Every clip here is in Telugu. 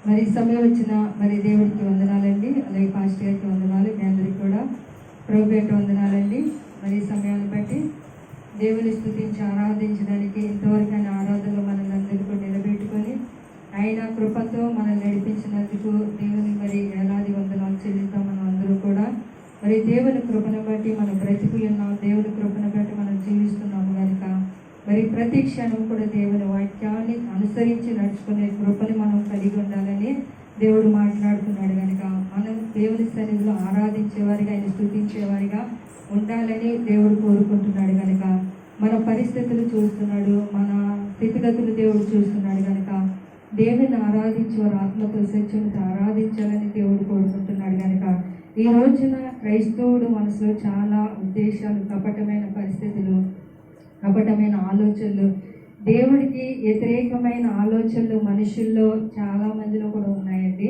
మరి సమయం వచ్చిన మరి దేవుడికి వందనాలండి, అలాగే పాస్టర్ గారికి వందనాలు, మీ అందరికీ కూడా ప్రభుపేట వందనాలండి. మరి సమయాన్ని బట్టి దేవుని స్తుతించి ఆరాధించడానికి ఇంతవరకైనా ఆరాధనలో మనల్ని అందరికీ నిలబెట్టుకొని ఆయన కృపతో మనల్ని నడిపించినందుకు దేవుని మరి ఏలాది వందనాలు చెల్లిస్తాం. మనం అందరూ కూడా మరి దేవుని కృపను బట్టి మనం బ్రతికి ఉన్నాం, దేవుని కృపను బట్టి మనం జీవిస్తున్నాము కనుక మరి ప్రతి క్షణం కూడా దేవుని వాక్యాన్ని అనుసరించి నడుచుకునే కృపని మనం కలిగి ఉండాలని దేవుడు మాట్లాడుతున్నాడు కనుక మనం దేవుని సన్నిధిలో ఆరాధించేవారిగా, ఆయన స్తుతించేవారిగా ఉండాలని దేవుడు కోరుకుంటున్నాడు కనుక మన పరిస్థితులు చూస్తున్నాడు, మన స్థితిగతులు దేవుడు చూస్తున్నాడు కనుక దేవుని ఆరాధించి వారు ఆత్మతో సత్యంతో ఆరాధించాలని దేవుడు కోరుకుంటున్నాడు కనుక ఈ రోజున క్రైస్తవుడు మనసులో చాలా ఉద్దేశాలు, కపటమైన పరిస్థితులు, కపటమైన ఆలోచనలు, దేవుడికి వ్యతిరేకమైన ఆలోచనలు మనుషుల్లో చాలా మందిలో కూడా ఉన్నాయండి.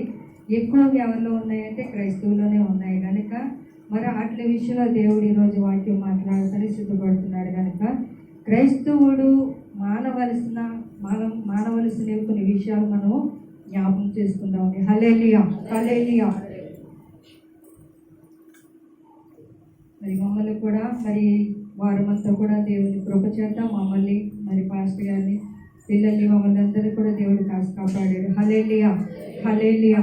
ఎక్కువగా ఎవరిలో ఉన్నాయంటే క్రైస్తవుల్లోనే ఉన్నాయి కనుక మరి వాటి విషయంలో దేవుడు ఈరోజు వాక్యం మాట్లాడాలని సిద్ధపడుతున్నాడు కనుక క్రైస్తవుడు మానవలసిన కొన్ని విషయాలు మనం జ్ఞాపకం చేసుకుందాం. హల్లెలూయా, హల్లెలూయా. మరి మమ్మల్ని కూడా మరి వారమంతా కూడా దేవుని కృప చేత మమ్మల్ని మరి పాస్టర్ గారిని, పిల్లల్ని, మమ్మల్ని అందరూ కూడా దేవుడు కాసి కాపాడాడు. హల్లెలూయా, హల్లెలూయా.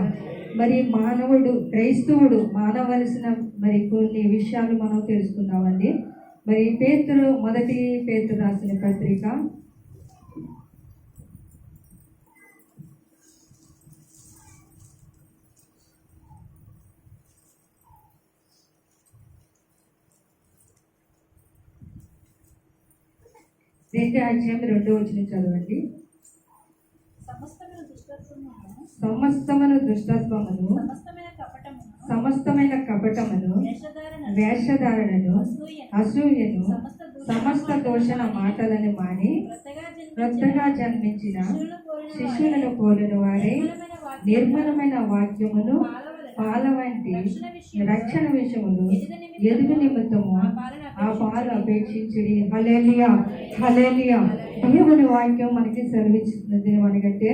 మరి క్రైస్తవుడు మానవలసిన మరి కొన్ని విషయాలు మనం తెలుసుకుందామండి. మరి మొదటి పేతురు రాసిన పత్రిక 2:2 చదవండి. సమస్తమును దుష్టత్వమును, సమస్తమైన కపటమును, వేషధారణను, అసూయను, సమస్త దోషణ మాటలను మాని క్రొత్తగా జన్మించిన శిష్యులను పోలిన వారే నిర్మలమైన వాక్యమును, పాల వంటి రక్షణ విషయములు ఎదుగు నిమిత్తము ఆ పాలు అపేక్షించుడి. హల్లెలూయా, హల్లెలూయా. దేవుని వాక్యం మనకి సెలవిస్తున్నది మనకంటే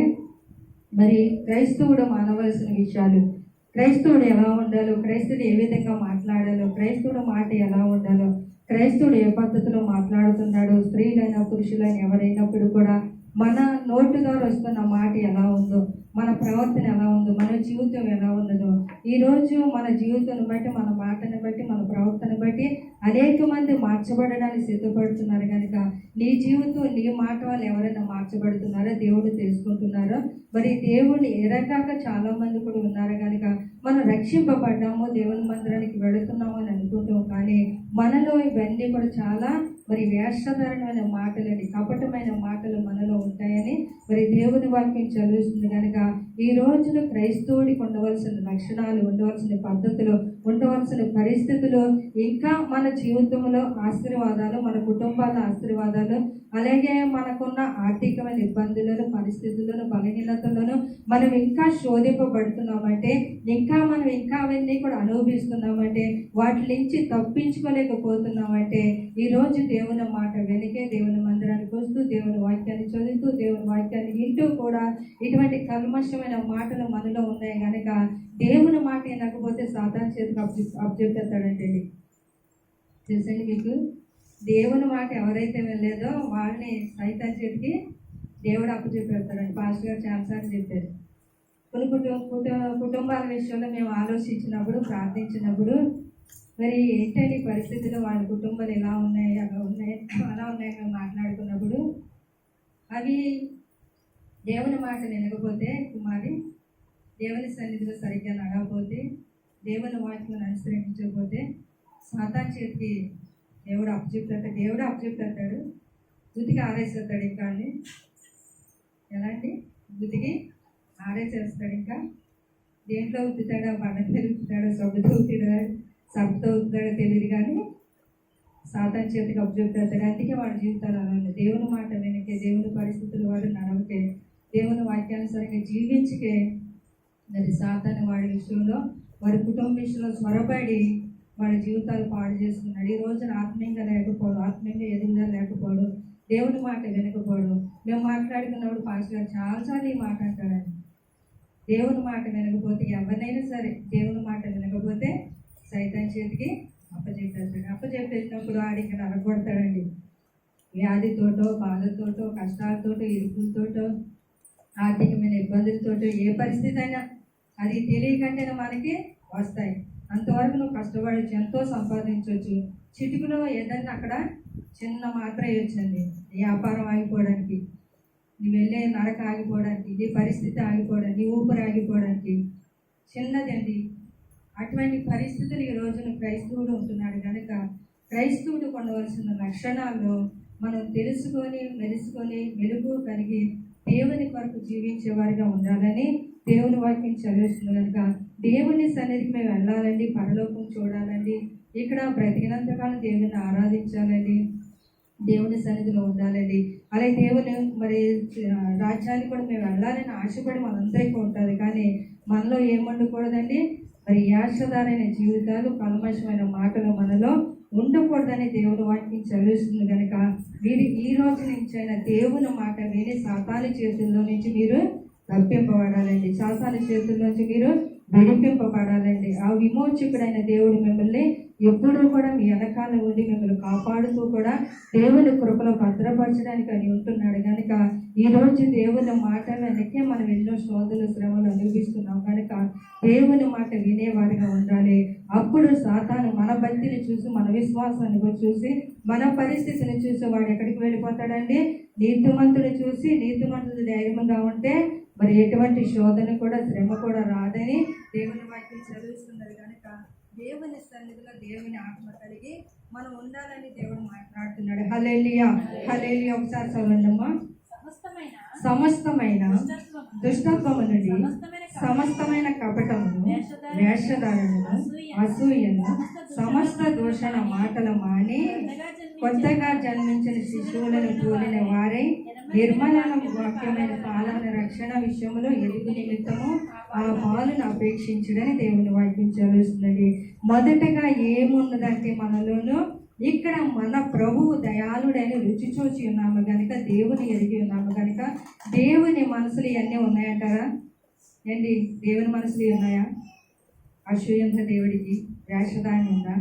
మరి క్రైస్తవుడు మానవలసిన విషయాలు, క్రైస్తవుడు ఎలా ఉండాలో, క్రైస్తవుడు ఏ విధంగా మాట్లాడాలో, క్రైస్తవుడు మాట ఎలా ఉండాలో, క్రైస్తవుడు ఏ పద్ధతిలో మాట్లాడుతున్నాడో, స్త్రీలైనా పురుషులైనా ఎవరైనప్పుడు కూడా మన నోటి ద్వారా వస్తున్న మాట ఎలా ఉందో, మన ప్రవర్తన ఎలా ఉందో, మన జీవితం ఎలా ఉన్నదో, ఈరోజు మన జీవితాన్ని బట్టి, మన మాటను బట్టి, మన ప్రవర్తన బట్టి అనేక మంది మార్చబడడానికి సిద్ధపడుతున్నారు కనుక నీ జీవితం, నీ మాట వాళ్ళు ఎవరైనా మార్చబడుతున్నారో దేవుడు తెలుసుకుంటున్నారో, మరి దేవుడిని ఎరగాక చాలా మంది కూడా ఉన్నారు కనుక మనం రక్షింపబడ్డాము, దేవుని మందిరానికి వెళుతున్నాము అని అనుకుంటాం. కానీ మనలో ఇవన్నీ కూడా చాలా మరి వేషధారణమైన మాటలని, కపటమైన మాటలు మనలో ఉంటాయని మరి దేవుని వాక్యం చదువుతుంది కనుక ఈ రోజున క్రైస్తవుడికి ఉండవలసిన లక్షణాలు, ఉండవలసిన పద్ధతులు, ఉండవలసిన పరిస్థితులు, ఇంకా మన జీవితంలో ఆశీర్వాదాలు, మన కుటుంబాల ఆశీర్వాదాలు, అలాగే మనకున్న ఆర్థికమైన ఇబ్బందులను, పరిస్థితులను, బలహీనతలను మనం ఇంకా శోధింపబడుతున్నామంటే, మనం ఇంకా అవన్నీ కూడా అనుభవిస్తున్నామంటే, వాటి నుంచి తప్పించుకోలేకపోతున్నామంటే ఈరోజు దేవుని మాట వెనకే దేవుని మందిరానికి వస్తూ, దేవుని వాక్యాన్ని చదువుతూ, దేవుని వాక్యాన్ని వింటూ కూడా ఇటువంటి కల్మషమైన మాటలు మనలో ఉన్నాయి కనుక దేవుని మాట వినకపోతే సాతాను చేతికి అప్పచెప్తాడంటండి. తెలుసండి మీకు? దేవుని మాట ఎవరైతే వెళ్ళలేదో వాళ్ళని సైతాన్ చేతికి దేవుడు అప్పచెప్తాడండి. పాస్టర్ గారు చాలాసార్లు చెప్పారు. కొన్ని కుటుంబాల విషయంలో మేము ఆలోచించినప్పుడు, ప్రార్థించినప్పుడు మరి ఏంటంటే పరిస్థితుల్లో వాళ్ళ కుటుంబాలు ఎలా ఉన్నాయి, అలా ఉన్నాయి మేము మాట్లాడుకున్నప్పుడు అవి దేవుని మాట వినకపోతే, కుమారి దేవుని సన్నిధిలో సరిగ్గా నడవకపోతే, దేవుని వాక్యం అనుసరించకపోతే సాతాను చేతికి దేవుడు అప్పచెప్తాడు. గుతికి ఆరేసేస్తాడు. ఇంకా అండి ఎలాంటి గుతికి ఆరేసేస్తాడు. ఇంకా దేంట్లో ఉత్తుతాడో, బండ పెరుగుతాడో, సబ్బుతో ఉత్తుతాడో తెలియదు కానీ సాతాను చేతికి అప్పచెప్తాడు. అందుకే వాడి జీవితాలు అలా ఉన్నాయి. దేవుని మాట వెనకే, దేవుని పరిస్థితులు వాడు నడవకే, దేవుని వాక్యానుసారంగా జీవించకే మరి సాతాను వాడి విషయంలో, వారి కుటుంబ విషయంలో స్వరపడి వాడి జీవితాలు పాడు చేస్తున్నాడు. ఈ రోజున ఆత్మీయంగా లేకపోవడం, ఆత్మీయంగా ఎదుగుదల లేకపోవడం, దేవుని మాట వినకపోవడం. మేము మాట్లాడుకున్నప్పుడు పాస్టర్ గారు చాలాసార్లు ఈ మాట అంటాడండి. దేవుని మాట వినకపోతే, ఎవరినైనా సరే దేవుని మాట వినకపోతే సైతాన్ చేతికి అప్పచెప్పేస్తాడు. అప్పచెప్పేసినప్పుడు ఆడికి నరగొడతాడండి. వ్యాధితోటో, బాధతోటో, కష్టాలతోటో, ఇరుకులతోటో, ఆర్థికమైన ఇబ్బందులతోటో, ఏ పరిస్థితి అయినా అది తెలియకంటేనే మనకి వస్తాయి. అంతవరకు నువ్వు కష్టపడవచ్చు, ఎంతో సంపాదించవచ్చు. చిటికలో ఏదన్నా అక్కడ చిన్న మాత్ర వేయొచ్చండి. వ్యాపారం ఆగిపోవడానికి, నువ్వు వెళ్ళే నడక ఆగిపోవడానికి, నీ పరిస్థితి ఆగిపోవడానికి, నీ ఊపిరి ఆగిపోవడానికి చిన్నది అండి. అటువంటి పరిస్థితులు ఈ రోజున క్రైస్తవుడు ఉంటున్నాడు కనుక క్రైస్తవుడు పొందవలసిన లక్షణాలు మనం తెలుసుకొని, వెలుగు కలిగి దేవుని కొరకు జీవించేవారిగా ఉండాలని దేవుని వాక్యం చదివిస్తుంది. కనుక దేవుని సన్నిధికి మేము వెళ్ళాలండి, పరలోకం చూడాలండి, ఇక్కడ బ్రతికినంతకాలం దేవుని ఆరాధించాలండి, దేవుని సన్నిధిలో ఉండాలండి. అలాగే దేవుని మరి రాజ్యానికి కూడా మేము వెళ్ళాలని ఆశపడి మనందరికీ ఉంటుంది. కానీ మనలో ఏమండకూడదండి, మరి యాషధారైన జీవితాలు, కల్మషమైన మాటలు మనలో ఉండకూడదని దేవుని వాక్యం చదివిస్తుంది. కనుక మీరు ఈ రోజు నుంచి అయినా దేవుని మాట విని సాతాను చేతుల్లో నుంచి మీరు తప్పింపబడాలండి, సాతాను చేతుల్లోంచి మీరు విడిపింపబడాలండి. ఆ విమోచకుడైన దేవుడు మిమ్మల్ని ఎప్పుడూ కూడా మీ వెనకాల ఉండి మిమ్మల్ని కాపాడుతూ కూడా దేవుని కృపలో భద్రపరచడానికి అని ఉంటున్నాడు. కనుక ఈరోజు దేవుని మాట వెనకే మనం ఎన్నో శోధనలు, శ్రమలు అనుభవిస్తున్నాం. కనుక దేవుని మాట వినేవారిగా ఉండాలి. అప్పుడు సాతాను మన భక్తిని చూసి, మన విశ్వాసాన్ని చూసి, మన పరిస్థితిని చూసి వాడు ఎక్కడికి వెళ్ళిపోతాడండి, నీతిమంతుడు చూసి నీతిమంతుడు ధైర్యంగా ఉంటే మరి ఎటువంటి శోధన కూడా, శ్రమ కూడా రాదని దేవుని వాక్యం చదివిస్తున్నది. కనుక దేవుని సన్నిధిలో దేవుని ఆత్మ కలిగి మనం ఉండాలని దేవుడు మాట్లాడుతున్నాడు. హల్లెలూయా, హల్లెలూయా. ఒకసారి చదవండమ్మా. సమస్తమైన దుష్టత్వము నుండి, సమస్తమైన కపటమును, వేషధారణను, అసూయను, సమస్త దూషణ మాటలు మాని కొత్తగా జన్మించిన శిశువులను పోలిన వారై నిర్మలన వాక్యమైన పాలన రక్షణ విషయంలో ఎదుగు నిమిత్తము ఆ పాలను అపేక్షించడని దేవుని వాక్యం చదువుతుంది. మొదటగా ఏమున్నదంటే మనలోనూ ఇక్కడ మన ప్రభువు దయాళుడని రుచి చూచి ఉన్నాము కనుక, దేవుని ఎరిగి ఉన్నాము కనుక దేవుని మనసులు ఇవన్నీ ఉన్నాయంటారా ఏంటి? దేవుని మనసులు ఉన్నాయా? అసూయంత దేవుడికి వేషధారణ ఉందా?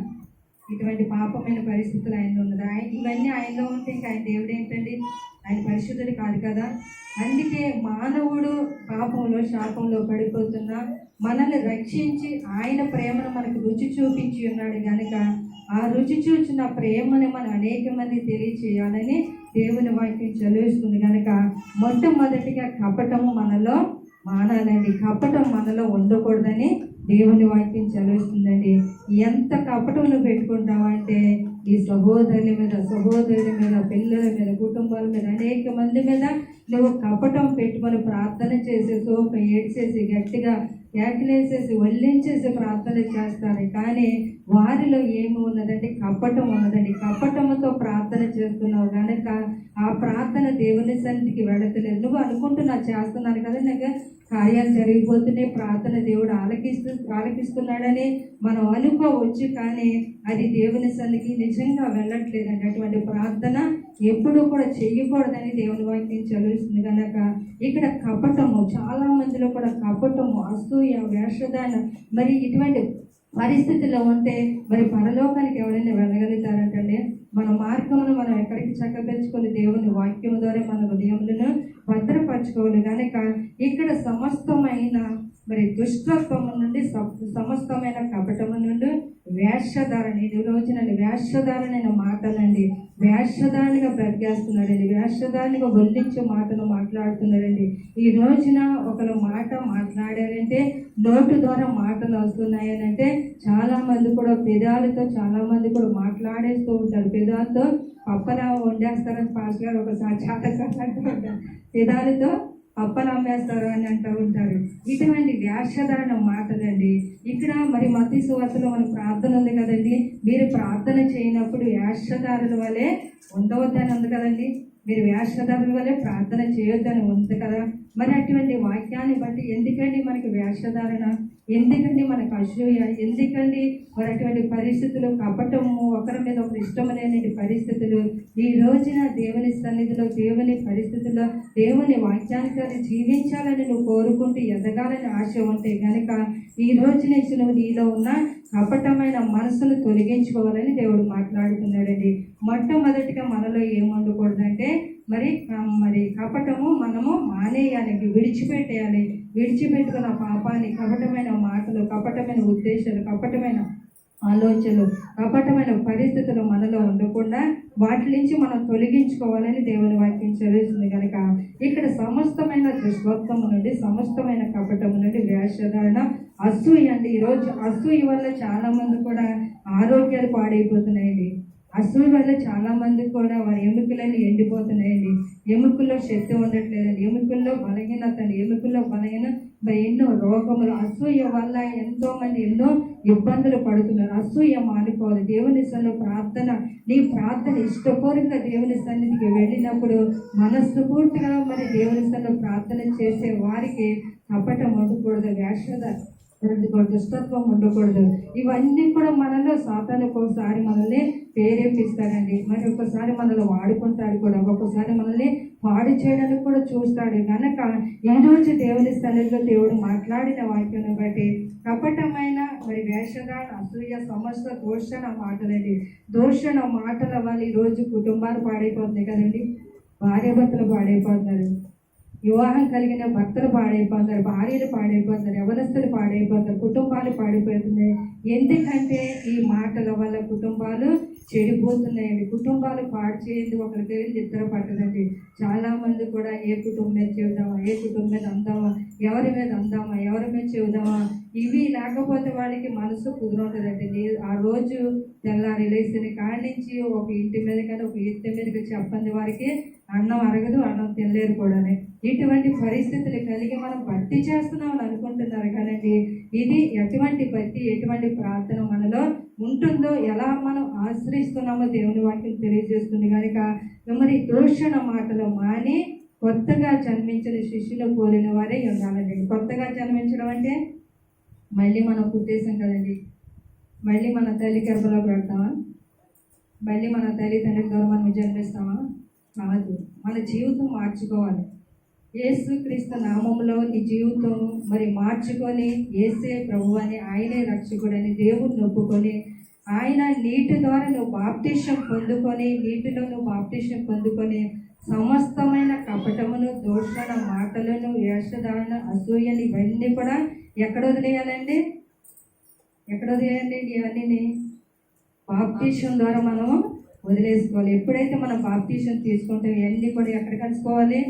ఇటువంటి పాపమైన పరిస్థితులు ఆయన ఉన్నదా? ఇవన్నీ ఆయనలో ఉంటే ఇంకా ఆయన దేవుడు ఏంటండి? ఆయన పరిశుద్ధుడు కాదు కదా. అందుకే మానవుడు పాపంలో, శాపంలో పడిపోతున్నా మనల్ని రక్షించి ఆయన ప్రేమను మనకు రుచి చూపించి ఉన్నాడు కనుక ఆ రుచి చూచిన ప్రేమను మనం అనేక మంది తెలియచేయాలని దేవుని వాక్యం చదివిస్తుంది. కనుక మొట్టమొదటిగా కపటము మనలో మానాలండి, కపటం మనలో ఉండకూడదని దేవుని వాక్యం చదివిస్తుందండి. ఎంత కపటం నువ్వు పెట్టుకుంటావంటే ఈ సహోదరుల మీద, పిల్లల మీద, కుటుంబాల మీద, అనేక మంది మీద నువ్వు కపటం పెట్టుకొని ప్రార్థన చేసేసి, ఒక ఏడ్చేసి, గట్టిగా కేకలేసేసి, వల్లించేసి ప్రార్థన చేస్తారు. కానీ వారిలో ఏమి ఉన్నదంటే కపటం ఉన్నదండి. కపటముతో ప్రార్థన చేస్తున్నావు కనుక ఆ ప్రార్థన దేవుని సన్నిధికి వెళతలేదు. నువ్వు అనుకుంటున్నా చేస్తున్నాను కదా, నాకు కార్యాలు జరిగిపోతున్నాయి, ప్రార్థన దేవుడు ఆలకిస్తున్నాడని మనం అనుకోవచ్చు. కానీ అది దేవుని సన్నిధికి నిజంగా వెళ్ళట్లేదండి. అటువంటి ప్రార్థన ఎప్పుడూ కూడా చేయకూడదని దేవుని వాక్యం చదివిస్తుంది. కనుక ఇక్కడ కపటము, చాలా మందిలో కూడా కపటము, అసూయ, వేషధారణ, మరి ఇటువంటి పరిస్థితిలో ఉంటే మరి పరలోకానికి ఎవరైనా వెళ్ళగలుగుతారంటే మన మార్గమును మనం ఎక్కడికి చక్కబెచ్చుకొని దేవుని వాక్యం ద్వారా మన హృదయములను భద్రపరచుకోవాలి. కనుక ఇక్కడ సమస్తమైన మరి దుష్టత్వము నుండి, సమస్తమైన కపటము నుండి వేషధారణ, ఈ రోజున వేషధారణైన మాటలండి, వేషధారణగా బ్రతికేస్తున్నాడండి, వేషధారణగా వల్లించే మాటలు మాట్లాడుతున్నాడండి. ఈ రోజున ఒకరు మాట మాట్లాడారంటే, నోటు ద్వారా మాటలు వస్తున్నాయనంటే చాలా మంది కూడా పెదాలతో చాలా మంది కూడా మాట్లాడేస్తూ ఉంటారు. పెదాలతో పప్పలా వండేస్తారని పాస్ గారు ఒకసారి చాలాసార్లు అంటూ ఉంటారు, పెదాలతో పప్పలు అమ్మేస్తారు అని అంటూ ఉంటారు. ఇటువంటి వేషధారణ మాటలండి. ఇక్కడ మరి మత్తయి సువార్తలో మన ప్రార్థన ఉంది కదండి, మీరు ప్రార్థన చేయనప్పుడు వేషధారుల వలె ఉండవద్దని ఉంది కదండి, మీరు వేషధారుల వలె ప్రార్థన చేయొద్దని ఉంది కదా. మరి అటువంటి వాక్యాన్ని బట్టి ఎందుకండి మనకి వేషధారణ? ఎందుకండి మనకు అసూయ, ఎందుకండి మరి అటువంటి పరిస్థితులు, కపటము, ఒకరి మీద ఒకరు ఇష్టమనేటువంటి పరిస్థితులు. ఈ రోజున దేవుని సన్నిధిలో, దేవుని పరిస్థితుల్లో, దేవుని వాక్యానుసారి జీవించాలని నువ్వు కోరుకుంటూ ఎదగాలని ఆశ ఉంటే కనుక ఈ రోజు నుంచి నువ్వు నీలో ఉన్న కపటమైన మనసును తొలగించుకోవాలని దేవుడు మాట్లాడుతున్నాడండి. మొట్టమొదటిగా మనలో ఏముండకూడదంటే మరి కపటము మనము మానేయాలి, విడిచిపెట్టేయాలి. విడిచిపెట్టుకున్న పాపాన్ని, కపటమైన మాటలు, కపటమైన ఉద్దేశాలు, కపటమైన ఆలోచనలు, కపటమైన పరిస్థితులు మనలో ఉండకుండా వాటి నుంచి మనం తొలగించుకోవాలని దేవుని వాక్యం చదువుతుంది కనుక ఇక్కడ సమస్తమైన దుష్వత్వము నుండి, సమస్తమైన కపటము నుండి, వేషధారణ, అసూయ అండి. ఈరోజు అసూయ వల్ల చాలా మంది కూడా ఆరోగ్యాలు పాడైపోతున్నాయండి. అసూయ వల్ల చాలా మంది కూడా వారి ఎముకలని ఎండిపోతున్నాయండి. ఎముకల్లో శక్తి ఉండట్లేదండి, ఎముకల్లో బలహీనత, ఎముకల్లో ఎన్నో రోగములు. అసూయ వల్ల ఎంతో మంది ఎన్నో ఇబ్బందులు పడుతున్నారు. అసూయ మానుకోవాలి. దేవుని సన్నిధిలో ప్రార్థన, నీ ప్రార్థన ఇష్టపూర్వక దేవుని సన్నిధికి వెళ్ళినప్పుడు మనస్ఫూర్తిగా మరి దేవుని సన్నిధిలో ప్రార్థన చేసే వారికి కపటం ఉండకూడదు, దుష్టత్వం ఉండకూడదు. ఇవన్నీ కూడా మనలో సాతాను ఒక్కొక్కసారి మనల్ని ప్రేరేపిస్తాడండి. మరి ఒక్కసారి మనల్ని వాడుకుంటాడు కూడా, ఒక్కొక్కసారి మనల్ని పాడు చేయడానికి కూడా చూస్తాడు. కనుక ఈరోజు దేవుని స్థలంలో దేవుడు మాట్లాడిన వాక్యాన్ని బట్టి కపటమైన మరి వేషధారణ, అసూయ, సమస్త దూషణ మాటలండి. దూషణ మాటల వల్ల ఈరోజు కుటుంబాలు పాడైపోతున్నాయి కదండి. భార్యాభర్తలు పాడైపోతున్నారు, వివాహం కలిగిన భర్తలు పాడైపోతారు, భార్యలు పాడైపోతారు, యవనస్తులు పాడైపోతారు, కుటుంబాలు పాడైపోతున్నాయి. ఎందుకంటే ఈ మాటల వల్ల కుటుంబాలు చెడిపోతున్నాయండి. కుటుంబాలు పాడు చేయండి, ఒకరికి నిద్ర పట్టదండి. చాలా మంది కూడా ఏ కుటుంబం మీద చెబుదామా, ఏ కుటుంబం మీద అందామా, ఎవరి మీద అందామా, ఎవరి మీద చెబుదామా, ఇవి లేకపోతే వాళ్ళకి మనసు కుదురుంటుందండి. ఆ రోజు తెల్లారి లేచిన కాడి నుంచి ఒక ఇంటి మీద కానీ ఒక ఇంటి మీదకి చెప్పండి వారికి అన్నం అరగదు, అన్నం తినలేరు కూడా. ఇటువంటి పరిస్థితులు కలిగి మనం భక్తి చేస్తున్నామని అనుకుంటున్నారు కదండి. ఇది ఎటువంటి భక్తి, ఎటువంటి ప్రార్థన మనలో ఉంటుందో, ఎలా మనం ఆశ్రయిస్తున్నామో దేవుని వాక్యం తెలియజేస్తుంది. కనుక మరి దూషణ మాటలు మాని కొత్తగా జన్మించిన శిష్యులు పోలిన వారే ఉండాలండి. కొత్తగా జన్మించడం అంటే మళ్ళీ మనం పుట్టేసాం కదండి, మళ్ళీ మన తల్లి గర్భంలో పెడతామా, మళ్ళీ మన తల్లిదండ్రుల ద్వారా మనం జన్మిస్తామా? కాదు. మన జీవితం మార్చుకోవాలి. యేసుక్రీస్తు నామంలో నీ జీవితం మరి మార్చుకొని, యేసే ప్రభువు అని, ఆయనే రక్షకుడని దేవుడిని ఒప్పుకొని, ఆయన నీటి ద్వారా నువ్వు బాప్టిజం పొందుకొని, నీటిలో నువ్వు బాప్టిజం పొందుకొని సమస్తమైన కపటమును, దూషణ మాటలను, వేషధారణ, అసూయని ఇవన్నీ కూడా ఎక్కడ వదిలేయాలండి? ఎక్కడ వదిలేయాలండి? ఇవన్నీ బాప్టిజం ద్వారా మనము వదిలేసుకోవాలి. ఎప్పుడైతే మనం బాప్టిజం తీసుకుంటే ఇవన్నీ కూడా ఎక్కడ కలుసుకోవాలి?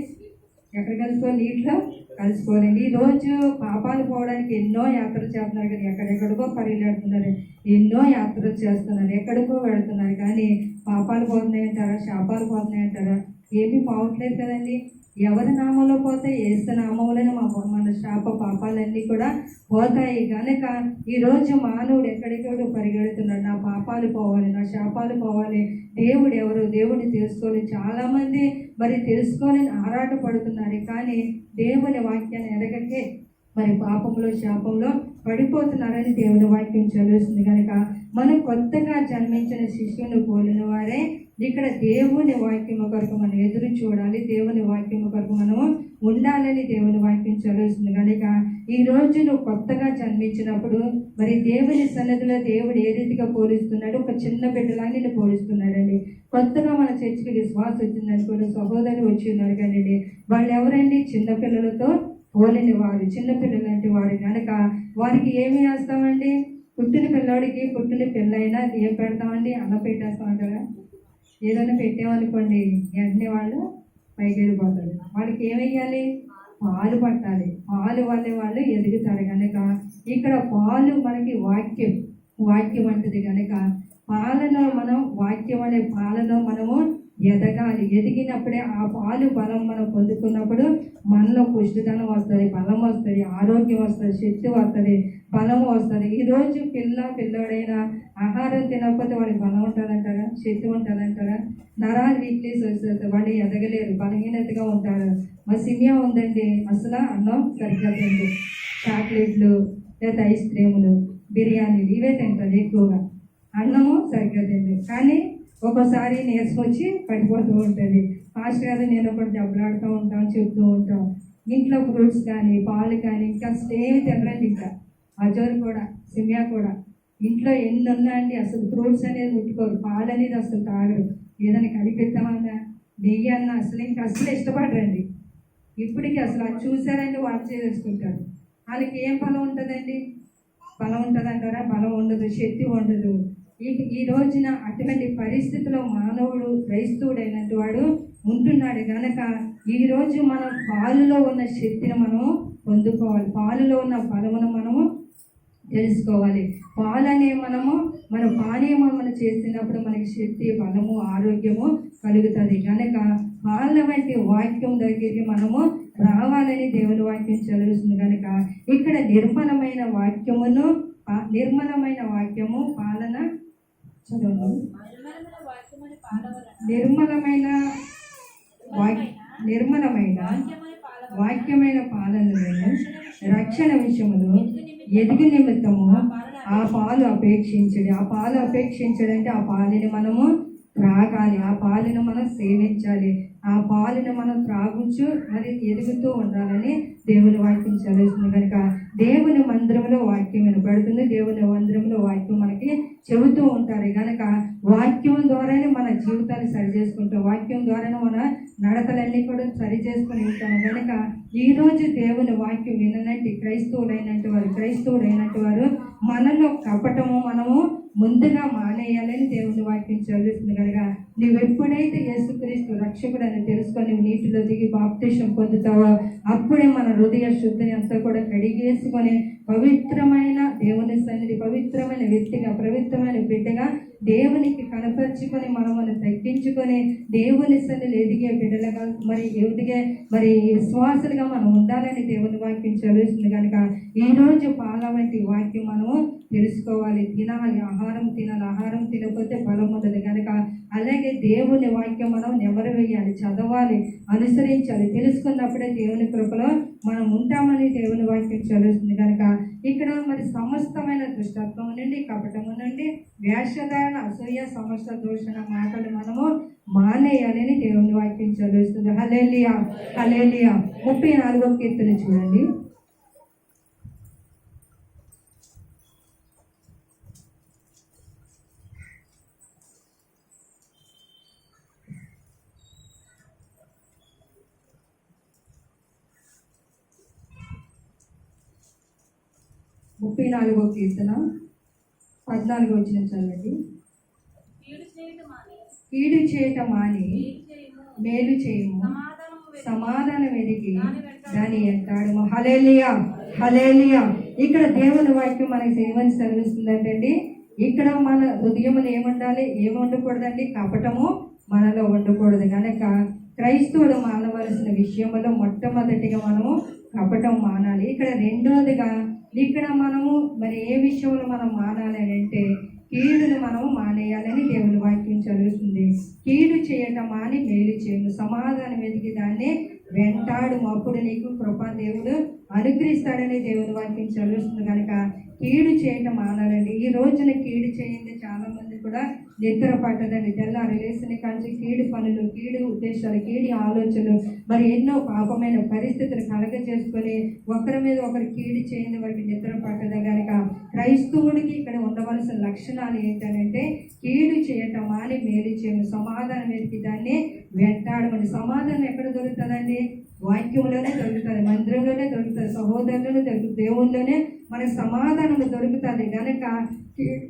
ఎక్కడ కలుసుకోవాలి? నీటిలో కలుసుకోవాలండి. ఈరోజు పాపాలు పోవడానికి ఎన్నో యాత్రలు చేస్తున్నారు కానీ ఎక్కడెక్కడికో పరిగెడుతున్నారు, ఎన్నో యాత్రలు చేస్తున్నారు, ఎక్కడికో వెళుతున్నారు. కానీ పాపాలు పోతున్నాయంటారా, శాపాలు పోతున్నాయంటారా? ఏమీ పోవట్లేదు కదండి. ఎవరి నామంలో పోతే యేసు నామంలోనే మన శాప పాపాలన్నీ కూడా పోతాయి. కనుక ఈరోజు మానవుడు ఎక్కడికో పరిగెడుతున్నాడు, నా పాపాలు పోవాలి, నా శాపాలు పోవాలి, దేవుడు ఎవరు, దేవుడిని తెలుసుకోవాలి. చాలామంది మరి తెలుసుకోవాలని ఆరాట పడుతున్నారు, కానీ దేవుని వాక్యాన్ని ఎరగకే మరి పాపంలో, శాపంలో పడిపోతున్నారని దేవుని వాక్యం చదువుతుంది. కనుక మనం కొత్తగా జన్మించిన శిష్యుని పోలిన వారే ఇక్కడ దేవుని వాక్యము కొరకు మనం ఎదురు చూడాలి, దేవుని వాక్యము కొరకు మనము ఉండాలని దేవుని వాక్యం చదువుతుంది. కనుక ఈరోజు నువ్వు కొత్తగా జన్మించినప్పుడు మరి దేవుని సన్నిధిలో దేవుడు ఏ రీతిగా పోలిస్తున్నాడు, ఒక చిన్న బిడ్డలా నిన్ను పోలిస్తున్నాడండి. కొత్తగా మన చర్చికి విశ్వాసం వచ్చిందనుకోండి, సహోదరులు వచ్చి ఉన్నారు కానీ వాళ్ళు ఎవరండి? చిన్నపిల్లలతో పోలిన వారు, చిన్నపిల్లలు అంటే వారు. కనుక వారికి ఏమి వేస్తామండి? పుట్టిన పిల్లాడికి పుట్టిన పిల్లైనా ఏం పెడతామండి? అన్నం పెట్టేస్తామంటారా? ఏదైనా పెట్టామనుకోండి వెంటనే వాళ్ళు పైకి వెళ్ళిపోతారు. వాళ్ళకి ఏమేయాలి? పాలు పట్టాలి. పాలు వల్లే వాళ్ళు ఎదుగుతారు. కనుక ఇక్కడ పాలు మనకి వాక్యం అంటది. కనుక పాలలో మనం, వాక్యం అనే పాలలో మనము ఎదగాలి. ఎదిగినప్పుడే ఆ పాలు బలం మనం పొందుకున్నప్పుడు మనలో పుష్టిదనం వస్తుంది, బలం వస్తుంది, ఆరోగ్యం వస్తుంది, శక్తి వస్తుంది, బలం వస్తుంది. ఈరోజు పిల్లోడైనా ఆహారం తినకపోతే వాడికి బలం ఉంటుందంటారా, శక్తి ఉంటుందంటారా? నరాలు వీక్నెస్ వస్తుంది, వాళ్ళు ఎదగలేరు, బలహీనతగా ఉంటారు. మా సినిమా ఉందండి, అసలు అన్నం సరిగ్గా తింది, చాక్లెట్లు లేదా ఐస్ క్రీములు, బిర్యానీలు ఇవే తింటుంది ఎక్కువగా. అన్నము సరిగ్గా తింటుంది. కానీ ఒక్కోసారి నీరసం వచ్చి పడిపోతూ ఉంటుంది. ఫాస్ట్ కాదు, నేను ఒకటి దెబ్బలాడుతూ ఉంటాం, చెప్తూ ఉంటాం. ఇంట్లో ఫ్రూట్స్ కానీ పాలు కానీ ఇంకా ఏమి తినరండి. ఇంకా అజోరు కూడా, సిమియా కూడా ఇంట్లో ఎన్ని ఉన్నాయండి. అసలు ఫ్రూట్స్ అనేది ముట్టుకోరు, పాలు అనేది అసలు తాగరు. ఏదైనా కలిపిద్దామన్నా నెయ్యి అన్న అసలు ఇష్టపడరండి. ఇప్పటికీ అసలు అది చూసారంటే వాడు చేసుకుంటారు. వాళ్ళకి ఏం బలం ఉంటుందండి? బలం ఉంటుంది అంటారా? బలం ఉండదు, శక్తి ఉండదు. ఈ రోజున అటువంటి పరిస్థితిలో మానవుడు, క్రైస్తవుడైనట్టు వాడు ఉంటున్నాడు కనుక ఈరోజు మనం పాలులో ఉన్న శక్తిని మనము పొందుకోవాలి. పాలులో ఉన్న బలమును మనము తెలుసుకోవాలి. పాలనే మన పానీయం మనం చేసినప్పుడు మనకి శక్తి, బలము, ఆరోగ్యము కలుగుతుంది. కనుక పాల వంటి వాక్యం దగ్గరికి మనము రావాలని దేవుని వాక్యం చదువుతుంది. కనుక ఇక్కడ నిర్మలమైన వాక్యము పాలన చదువు. నిర్మలమైన వాక్యమైన పాలనలను రక్షణ విషయములు ఎదుగు నిమిత్తము ఆ పాలు అపేక్షించడంటే ఆ పాలని మనము త్రాగాలి, ఆ పాలను మనం సేవించాలి, ఆ పాలను మనం త్రాగుచు మరి ఎదుగుతూ ఉండాలని దేవుని వాక్యం చదువుతుంది. కనుక దేవుని మందిరంలో వాక్యం వినపడుతుంది, దేవుని మందిరంలో వాక్యం మనకి చెబుతూ ఉంటారు. కనుక వాక్యం ద్వారానే మన జీవితాన్ని సరి చేసుకుంటాం, వాక్యం ద్వారానే మన నడతలన్నీ కూడా సరి చేసుకుని ఉంటాము. కనుక ఈరోజు దేవుని వాక్యం విననట్టు క్రైస్తవుడైనట్టు వారు మనలో కపటము మనము ముందుగా మానేయాలని దేవుని వాక్యం చదువుతుంది. కనుక నువ్వు ఎప్పుడైతే యేసుక్రీస్తు రక్షకుడు అని తెలుసుకొని నీటిలో దిగి బాప్తిసం పొందుతావో అప్పుడే మన హృదయ శుద్ధిని అంతా కూడా కడిగేసుకొని పవిత్రమైన దేవుని సన్నిధి, పవిత్రమైన వ్యక్తిగా, పవిత్రమైన బిడ్డగా దేవునికి కనపరుచుకొని మనము తగ్గించుకొని దేవుని సన్నిధి ఎదిగే బిడ్డలుగా మరి విశ్వాసులుగా మనం ఉండాలని దేవుని వాక్యం చదువుతుంది. కనుక ఈరోజు పాల వంటి వాక్యం మనము తెలుసుకోవాలి, తినాలి, ఆహారం తినకపోతే బలం ఉండదు. కనుక అలాగే దేవుని వాక్యం మనం నెమరు వేయాలి, చదవాలి, అనుసరించాలి. తెలుసుకున్నప్పుడే దేవుని కృపలో మనం ఉంటామని దేవుని వాక్యం చదువుతుంది. కనుక ఇక్కడ మరి సమస్తమైన దుష్టత్వం నుండి, కపటము నుండి, వేషధారణ, అసూయ, సమస్త దూషణ మాటలు మనము మానేయాలని దేవుని వాక్యం చదువుతుంది. హల్లెలూయా, హల్లెలూయా. 34వ కీర్తన చూడండి. కీర్తన 14వ వచనం చదవండి. కీడు చేయట మాని మేలు చేయము, సమాధానం ఎదిగి దాని ఎంటాడము. హల్లెలూయా, హల్లెలూయా. ఇక్కడ దేవుని వాక్యం మనకి ఏమని చదివిస్తుందంటే ఇక్కడ మన హృదయములు ఏముండాలి, ఏమి ఉండకూడదండి? కపటము మనలో ఉండకూడదు. కనుక క్రైస్తవుడు మానవలసిన విషయంలో మొట్టమొదటిగా మనము కపటం మానాలి. ఇక్కడ రెండోదిగా ఇక్కడ మనము మరి ఏ విషయంలో మనం మానాలి అని అంటే కీడును మనము మానేయాలని దేవుని వాక్యం చదువుతుంది. కీడు చేయటం మాని మేలు చేయము, సమాధానం వెతికి దాన్ని వెంటాడు, అప్పుడు నీకు కృపా దేవుడు అనుగ్రహిస్తాడని దేవుని వాక్యం చదువుతుంది. కనుక కీడు చేయటం మానాలండి. ఈ రోజున కీడు చేయండి చాలా మంది కూడా నిద్ర పట్టదండి. తెల్లారి లేసిన కాంచి కీడు పనులు, కీడు ఉద్దేశాలు, కీడు ఆలోచనలు, మరి ఎన్నో పాపమైన పరిస్థితులు కలగజేసుకొని ఒకరి మీద ఒకరు కీడు చేయండి, వారికి నిద్ర పట్టదు. కనుక క్రైస్తవుడికి ఇక్కడ ఉండవలసిన లక్షణాలు ఏంటంటే కీడు చేయటం మాని మేలు చేయము, సమాధానం వెతికి దాన్ని వెంటాడమని. సమాధానం ఎక్కడ దొరుకుతుందండి? వాక్యంలోనే దొరుకుతుంది, మందిరంలోనే దొరుకుతుంది, సహోదరులోనే దొరుకుతుంది, దేవుల్లోనే మనకు సమాధానం దొరుకుతుంది. కనుక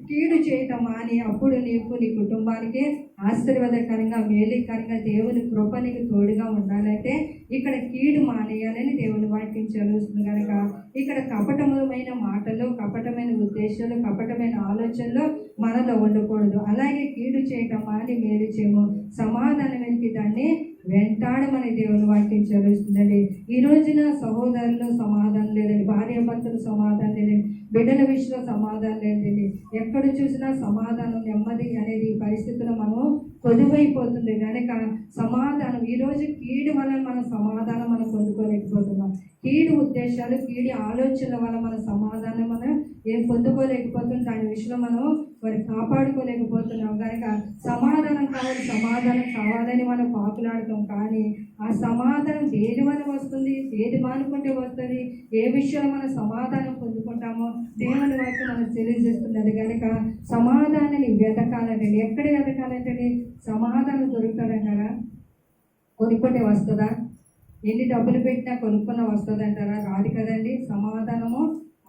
కీడు చేయటం మాని అప్పుడు నీకు, నీ కుటుంబానికి ఆశీర్వాదకరంగా, మేలుకరంగా దేవుని కృప నీకు తోడుగా ఉండాలంటే ఇక్కడ కీడు మానేయాలని దేవుని వాక్యం చదువుతుంది. కనుక ఇక్కడ కపటమైన మాటలు, కపటమైన ఉద్దేశాలు, కపటమైన ఆలోచనలు మనలో ఉండకూడదు. అలాగే కీడు చేయటం మాని మేలు చేయము, సమాధానం వెతికి దాన్ని వెంటాడమని దేవుని వాక్యం చదువుతుందండి. ఈ రోజున సహోదరులు సమాధానం లేదండి, భార్యాభర్తలు సమాధానం లేదండి, బిడ్డల విషయంలో సమాధానం లేదండి. ఎక్కడ చూసినా సమాధానం, నెమ్మది అనేది ఈ పరిస్థితుల్లో మనం కొదువైపోతుంది. కనుక సమాధానం, ఈరోజు కీడు వల్ల మనం సమాధానం మనం పొందుకోలేకపోతున్నాం. కీడు ఉద్దేశాలు, కీడి ఆలోచనల వల్ల మన సమాధానం మనం ఏం పొందుకోలేకపోతున్నాం. దాని విషయంలో మనం మరి కాపాడుకోలేకపోతున్నాం. కనుక సమాధానం కావాలని మనం పాకులాడతాం. కానీ ఆ సమాధానం దేని వల్ల వస్తుంది, ఏది మానుకుంటే వస్తుంది, ఏ విషయంలో మనం సమాధానం పొందుకుంటామో దేవుని వైపు మనం తెలియజేస్తున్నది. కనుక సమాధానాన్ని వెతకాలంటే ఎక్కడ వెతకాలంటే సమాధానం దొరుకుతుందంటారా? కొనుక్కుంటే వస్తుందా? ఎన్ని డబ్బులు పెట్టినా కొనుక్కున్న వస్తుంది అంటారా? రాదు కదండి. సమాధానము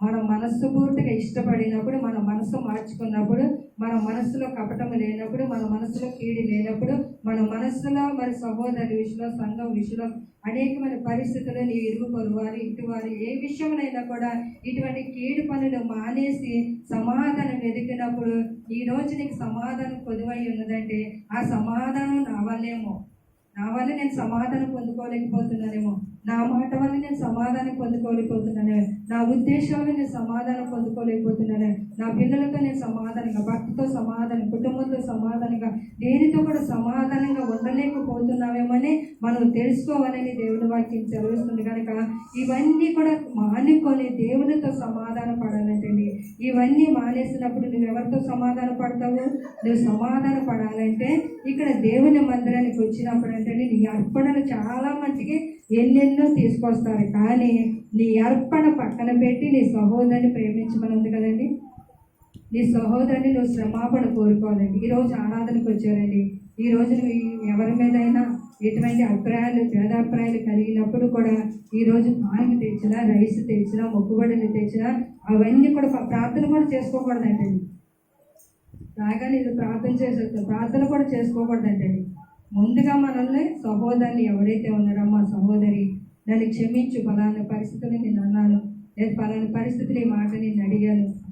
మన మనస్సు పూర్తిగా ఇష్టపడినప్పుడు, మన మనస్సు మార్చుకున్నప్పుడు, మన మనస్సులో కపటము లేనప్పుడు, మన మనస్సులో కీడి లేనప్పుడు, మన మనస్సులో మరి సహోదరి విషయంలో, సంఘం విషయంలో అనేకమైన పరిస్థితులు, నీ ఇరుగు పొరువారు, ఇంటివారు ఏ విషయంలో కూడా ఇటువంటి కీడు పనులు మానేసి సమాధానం వెతికినప్పుడు ఈ రోజు నీకు సమాధానం పొదువై ఉన్నదంటే ఆ సమాధానం నా వల్ల నేను సమాధానం పొందుకోలేకపోతున్నానేమో, నా మాట వల్ల నేను సమాధానం పొందుకోలేకపోతున్నాను, నా ఉద్దేశం వల్ల నేను సమాధానం పొందుకోలేకపోతున్నాను, నా పిల్లలతో నేను సమాధానంగా, భర్తతో సమాధానం, కుటుంబంతో సమాధానంగా, దేనితో కూడా సమాధానంగా ఉండలేకపోతున్నామేమని మనం తెలుసుకోవాలని దేవుని వాక్యం సెలవిస్తుంది. కనుక ఇవన్నీ కూడా మానుకొని దేవునితో సమాధానం పడాలంటండి. ఇవన్నీ మానేసినప్పుడు నువ్వు ఎవరితో సమాధాన పడతావు? నువ్వు సమాధాన పడాలంటే ఇక్కడ దేవుని మందిరానికి వచ్చినప్పుడు అంటే నీ అర్పణలు చాలా మంచిగా ఎన్నెన్నో తీసుకొస్తారు. కానీ నీ అర్పణ పక్కన పెట్టి నీ సహోదరుని ప్రేమించమని ఉంది కదండి. నీ సహోదరుని నువ్వు శ్రమాపణ కోరుకోవాలండి. ఈరోజు ఆరాధనకు వచ్చారండి. ఈరోజు నువ్వు ఎవరి మీదైనా ఎటువంటి అభిప్రాయాలు, భేదాభిప్రాయాలు కలిగినప్పుడు కూడా ఈరోజు పానికి తెచ్చినా, రైస్ తెచ్చినా, మొక్కుబడులు తెచ్చినా అవన్నీ కూడా ప్రార్థన కూడా చేసుకోకూడదంటండి. రాగానే ఇది ప్రార్థన చేసేస్తాం, ప్రార్థన కూడా చేసుకోకూడదంటండి. ముందుగా మనల్ని సహోదరుని ఎవరైతే ఉన్నారో, మా సహోదరి నన్ను క్షమించు, ఫలానా పరిస్థితులు నేను అన్నాను, లేదా ఫలానా పరిస్థితులు ఈ మాట నేను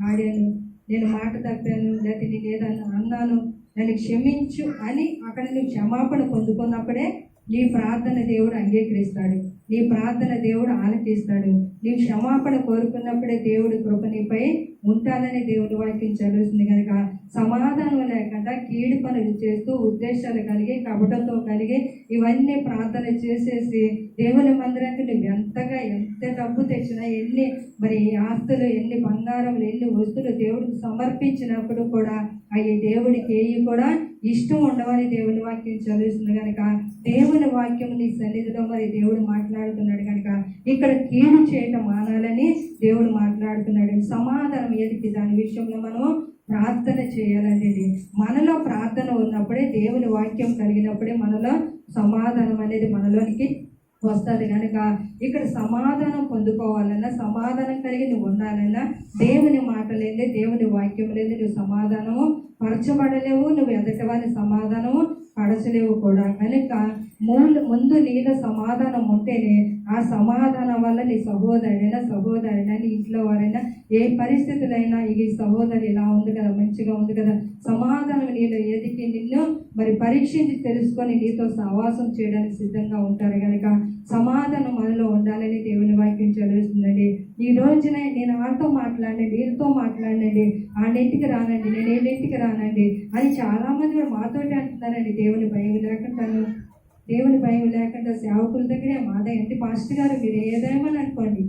ఆడాను, నేను మాట తప్పాను, లేకపోతే నేను ఏదన్నా అన్నాను, నన్ను క్షమించు అని అక్కడ నువ్వు క్షమాపణ పొందుకున్నప్పుడే నీ ప్రార్థన దేవుడు అంగీకరిస్తాడు, నీ ప్రార్థన దేవుడు ఆలకిస్తాడు. నీవు క్షమాపణ కోరుకున్నప్పుడే దేవుడు కృప నీపై ఉంటానని దేవుని వాక్యం చదువుతుంది. కనుక సమాధానం లేకుండా కీడు పనులు చేస్తూ ఉద్దేశాలు కలిగి, కపటంతో కలిగి ఇవన్నీ ప్రార్థన చేసేసి దేవుని మందిరానికి నువ్వు ఎంత డబ్బు తెచ్చినా, ఎన్ని మరి ఆస్తులు, ఎన్ని బంగారములు, ఎన్ని వస్తువులు దేవుడికి సమర్పించినప్పుడు కూడా అవి దేవుడికి ఏవి కూడా ఇష్టం ఉండవని దేవుని వాక్యం చదువుతుంది. కనుక దేవుని వాక్యం నీ సన్నిధిలో మరి దేవుడు మాట్లాడుతున్నాడు. కనుక ఇక్కడ కీడు చేయటం మానాలని దేవుడు మాట్లాడుతున్నాడు. సమాధానం ఎదికి దాని విషయంలో మనము ప్రార్థన చేయాలండి. మనలో ప్రార్థన ఉన్నప్పుడే, దేవుని వాక్యం కలిగినప్పుడే మనలో సమాధానం అనేది మనలోనికి వస్తుంది. కనుక ఇక్కడ సమాధానం పొందుకోవాలన్నా, సమాధానం కలిగి నువ్వు ఉండాలన్నా దేవుని మాట లేదే, దేవుని వాక్యం లేదు, నువ్వు సమాధానము పరచబడలేవు, నువ్వు ఎదటవాని సమాధానము పడచలేవు కూడా. కనుక ముందు నీలో సమాధానం ఉంటేనే ఆ సమాధానం వల్ల నీ సహోదరైనా నీ ఇంట్లో వారైనా ఏ పరిస్థితులైనా ఈ సహోదరి ఇలా ఉంది కదా, మంచిగా ఉంది కదా, సమాధానం నీలో ఎదికి నిన్ను మరి పరీక్షించి తెలుసుకొని నీతో సహవాసం చేయడానికి సిద్ధంగా ఉంటారు. కనుక సమాధానం మనలో ఉండాలని దేవుని వాక్యం చదివిస్తుందండి. ఈ రోజునే నేను ఆడితో మాట్లాడండి, వీళ్ళతో మాట్లాడండి, ఆడింటికి రానండి, నేను ఏడింటికి రానండి అని చాలామంది కూడా మాతోటి అంటున్నారండి. దేవుని భయం లేకుండా సేవకుల దగ్గరే మాదేంటి పాస్టర్ గారు మీరు ఏదేమని అనుకోండి,